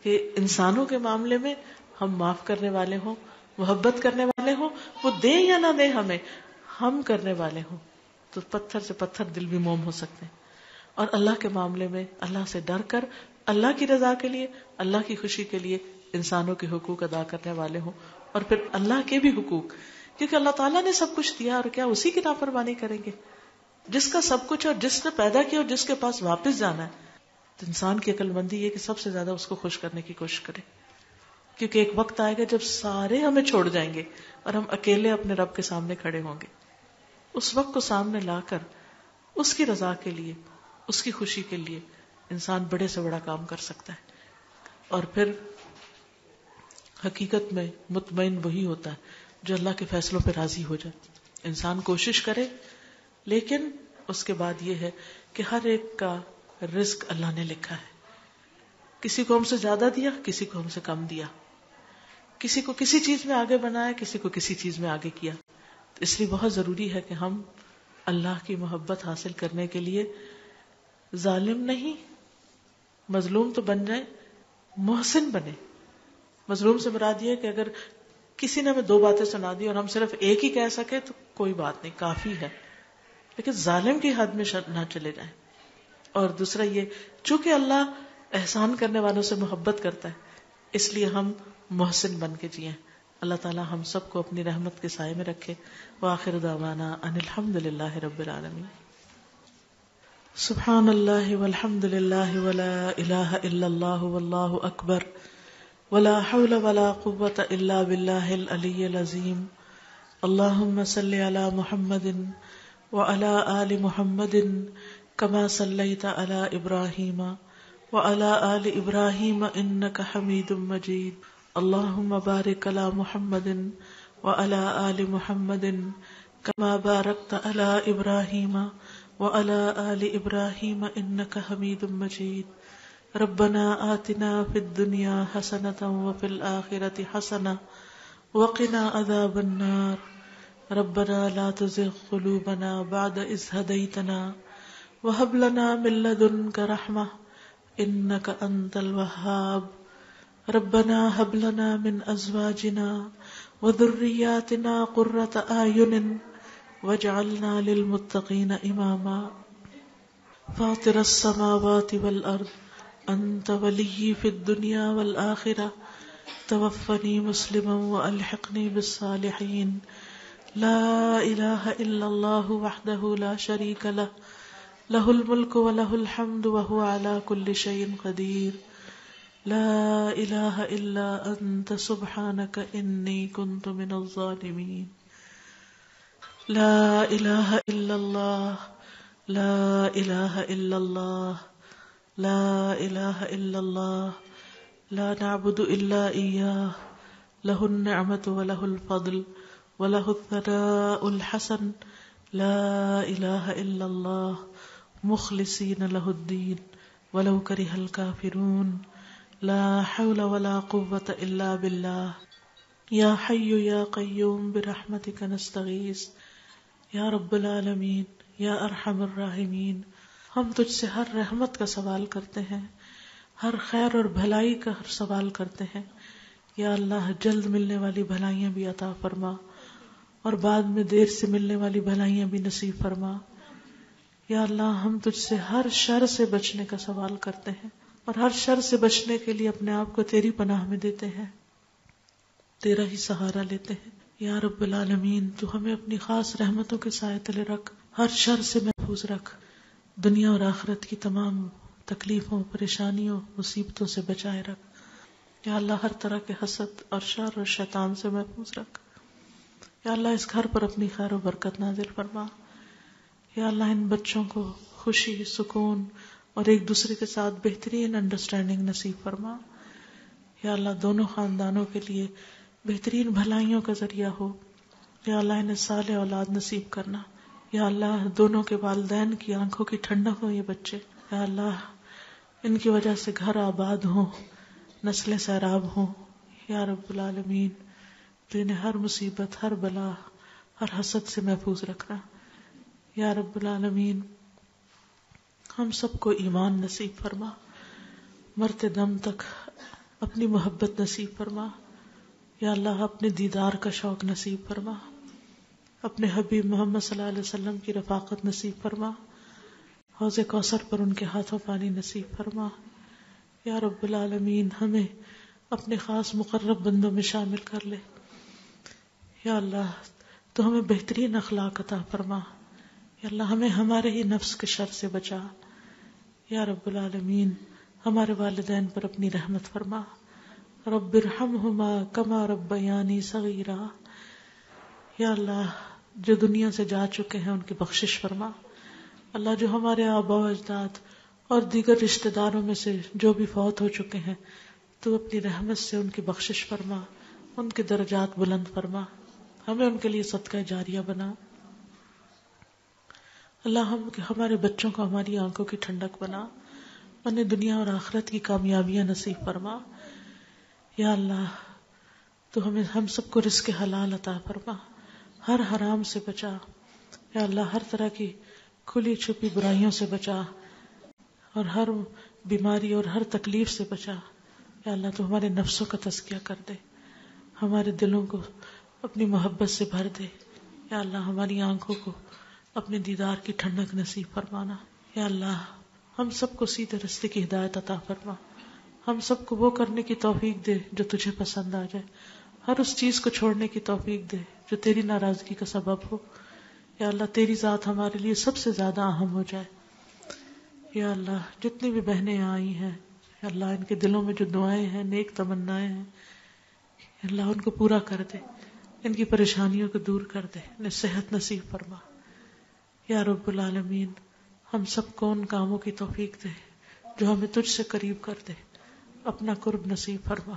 کہ انسانوں کے معاملے میں ہم معاف کرنے والے ہوں, محبت کرنے والے ہوں, وہ دیں یا نہ دیں ہمیں, ہم کرنے والے ہوں تو پتھر سے پتھر دل بھی موم ہو سکتے ہیں. اور اللہ کے معاملے میں اللہ سے ڈر کر اللہ کی رضا کے لیے, اللہ کی خوشی کے لیے انسانوں کے حقوق ادا کرنے والے ہوں, اور پھر اللہ کے بھی حقوق, کیونکہ اللہ تعالیٰ نے سب کچھ دیا اور کیا اسی کی نافرمانی کریں گے؟ جس کا سب کچھ اور جس نے پیدا کیا اور جس کے پاس واپس جانا ہے, تو انسان کی عقل مندی یہ کہ سب سے زیادہ اس کو خوش کرنے کی کوشش کرے, کیونکہ ایک وقت آئے گا جب سارے ہمیں چھوڑ جائیں گے اور ہم اکیلے اپنے رب کے سامنے کھڑے ہوں گے. اس وقت کو سامنے لا کر اس کی رضا کے لیے, اس کی خوشی کے لیے انسان بڑے سے بڑا کام کر سکتا ہے. اور پھر حقیقت میں مطمئن وہی ہوتا ہے جو اللہ کے فیصلوں پہ راضی ہو جائے. انسان کوشش کرے, لیکن اس کے بعد یہ ہے کہ ہر ایک کا رزق اللہ نے لکھا ہے. کسی کو ہم سے زیادہ دیا, کسی کو ہم سے کم دیا, کسی کو کسی چیز میں آگے بنایا, کسی کو کسی چیز میں آگے کیا. اس لیے بہت ضروری ہے کہ ہم اللہ کی محبت حاصل کرنے کے لیے ظالم نہیں, مظلوم تو بن جائیں, محسن بنے. مظلوم سے مراد یہ ہے کہ اگر کسی نے ہمیں دو باتیں سنا دی اور ہم صرف ایک ہی کہہ سکے تو کوئی بات نہیں, کافی ہے, لیکن ظالم کی حد میں نہ چلے جائیں. اور دوسرا یہ, چونکہ اللہ احسان کرنے والوں سے محبت کرتا ہے, اس لیے ہم محسن بن کے جئیں. اللہ تعالی ہم سب کو اپنی رحمت کے سائے میں رکھے. وآخر دعوانا ان الحمد للہ رب العالمین. سبحان اللہ والحمد للہ ولا الہ الا اللہ واللہ اکبر ولا حول ولا قوة الا باللہ العلی العظیم. اللہم صل علی محمد وعلی آل محمد كما صليت على إبراهيم وعلى آل إبراهيم إنك حميد مجيد. اللهم بارك على محمد وعلى آل محمد كما باركت على إبراهيم وعلى آل إبراهيم إنك حميد مجيد. ربنا آتنا في الدنيا حسنة وفي الآخرة حسنة وقنا عذاب النار. ربنا لا تزغ قلوبنا بعد إذ هديتنا وهب لنا من لدنك رحمة إنك أنت الوهاب. ربنا هب لنا من أزواجنا وذرياتنا قرة أعين واجعلنا للمتقين إماما. فاطر السماوات والأرض أنت ولي في الدنيا والآخرة توفني مسلما وألحقني بالصالحين. لا إله إلا الله وحده لا شريك له له الملك وله الحمد وهو على كل شيء قدير. لا إله إلا أنت سبحانك إني كنت من الظالمين. لا إله إلا الله لا إله إلا الله لا إله إلا الله. لا نعبد إلا إياه له النعمة وله الفضل وله الثناء الحسن. لا إله إلا الله مخلصين له الدين ولو كره الكافرون. لا حول ولا قوة إلا بالله. يا حي يا قيوم برحمتك نستغيث یا رب العالمین یا ارحم الراحمین. ہم تجھ سے ہر رحمت کا سوال کرتے ہیں، ہر خیر اور بھلائی کا سوال کرتے ہیں. یا اللہ جلد ملنے والی بھلائیاں بھی عطا فرما اور بعد میں دیر سے ملنے والی بھلائیاں بھی نصیب فرما. یا اللہ ہم تجھ سے ہر شر سے بچنے کا سوال کرتے ہیں اور ہر شر سے بچنے کے لیے اپنے آپ کو تیری پناہ میں دیتے ہیں، تیرا ہی سہارا لیتے ہیں. یا رب العالمین تو ہمیں اپنی خاص رحمتوں کے سائے تلے رکھ، ہر شر سے محفوظ رکھ، دنیا اور آخرت کی تمام تکلیفوں، پریشانیوں، مصیبتوں سے بچائے رکھ. یا اللہ ہر طرح کے حسد اور شر اور شیطان سے محفوظ رکھ. یا اللہ اس گھر پر اپنی خیر و برکت نازل فرما. یا اللہ ان بچوں کو خوشی، سکون اور ایک دوسرے کے ساتھ بہترین انڈرسٹینڈنگ نصیب فرما. یا اللہ دونوں خاندانوں کے لیے بہترین بھلائیوں کا ذریعہ ہو. یا اللہ انہیں صالح اولاد نصیب کرنا. یا اللہ دونوں کے والدین کی آنکھوں کی ٹھنڈک ہو یہ بچے. یا اللہ ان کی وجہ سے گھر آباد ہوں، نسلیں سیراب ہوں. یا رب العالمین تو انہیں ہر مصیبت، ہر بلا، ہر حسد سے محفوظ رکھنا. یا رب العالمین ہم سب کو ایمان نصیب فرما، مرتے دم تک اپنی محبت نصیب فرما. یا اللہ اپنے دیدار کا شوق نصیب فرما، اپنے حبیب محمد صلی اللہ علیہ وسلم کی رفاقت نصیب فرما، حوض کوثر پر ان کے ہاتھوں پانی نصیب فرما. یا رب العالمین ہمیں اپنے خاص مقرب بندوں میں شامل کر لے. یا اللہ تو ہمیں بہترین اخلاق عطا فرما. یا اللہ ہمیں ہمارے ہی نفس کے شر سے بچا. یا رب العالمین ہمارے والدین پر اپنی رحمت فرما. رب ارحمہما کما ربیانی صغیرا. یا اللہ جو دنیا سے جا چکے ہیں ان کی بخشش فرما. اللہ جو ہمارے آباء و اجداد اور دیگر رشتہ داروں میں سے جو بھی فوت ہو چکے ہیں تو اپنی رحمت سے ان کی بخشش فرما، ان کے درجات بلند فرما، ہمیں ان کے لیے صدقہ جاریہ بنا. اللہ ہمارے بچوں کو ہماری آنکھوں کی ٹھنڈک بنا، انہیں دنیا اور آخرت کی کامیابیاں نصیب فرما. یا اللہ تو ہم سب کو رزق حلال عطا فرما، ہر حرام سے بچا. یا اللہ ہر طرح کی کھلی چھپی برائیوں سے بچا اور ہر بیماری اور ہر تکلیف سے بچا. یا اللہ تو ہمارے نفسوں کا تزکیہ کر دے، ہمارے دلوں کو اپنی محبت سے بھر دے. یا اللہ ہماری آنکھوں کو اپنے دیدار کی ٹھنڈک نصیب فرمانا. یا اللہ ہم سب کو سیدھے راستے کی ہدایت عطا فرما، ہم سب کو وہ کرنے کی توفیق دے جو تجھے پسند آ جائے، ہر اس چیز کو چھوڑنے کی توفیق دے جو تیری ناراضگی کا سبب ہو. یا اللہ تیری ذات ہمارے لیے سب سے زیادہ اہم ہو جائے. یا اللہ جتنی بھی بہنیں آئی ہیں، یا اللہ ان کے دلوں میں جو دعائیں ہیں، نیک تمنائیں ہیں، یا اللہ ان کو پورا کر دے، ان کی پریشانیوں کو دور کر دے، انہیں صحت نصیب فرما. یا رب العالمین ہم سب کو ان کاموں کی توفیق دے جو ہمیں تجھ سے قریب کر دے، اپنا قرب نصیب فرما۔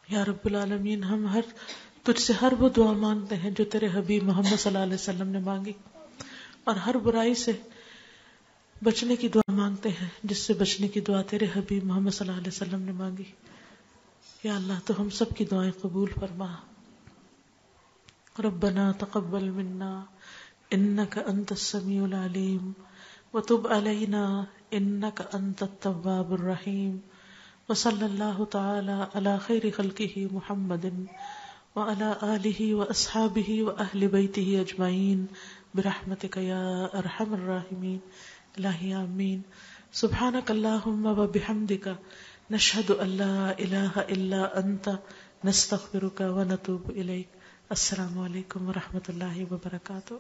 یا رب العالمین، ہم تجھ سے ہر وہ دعا مانگتے ہیں جو تیرے حبیب محمد صلی اللہ علیہ وسلم نے مانگی، اور ہر برائی سے بچنے کی دعا مانگتے ہیں جس سے بچنے کی دعا تیرے حبیب محمد صلی اللہ علیہ وسلم نے مانگی۔ یا اللہ تو ہم سب کی دعائیں قبول فرما۔ ربنا تقبل منا انک انت السمیع العلیم وتب علینا انک انت التواب الرحیم، وصلی اللہ تعالی علی خیر خلقہ محمد وعلی آلہ واصحابہ واہل بیتہ اجمعین برحمتک یا ارحم الراحمین۔ الہی آمین۔ سبحانک اللہم وبحمدک نشہد ان لا الہ الا انت نستغفرک ونتوب الیک۔ السلام علیکم ورحمۃ اللہ وبرکاتہ۔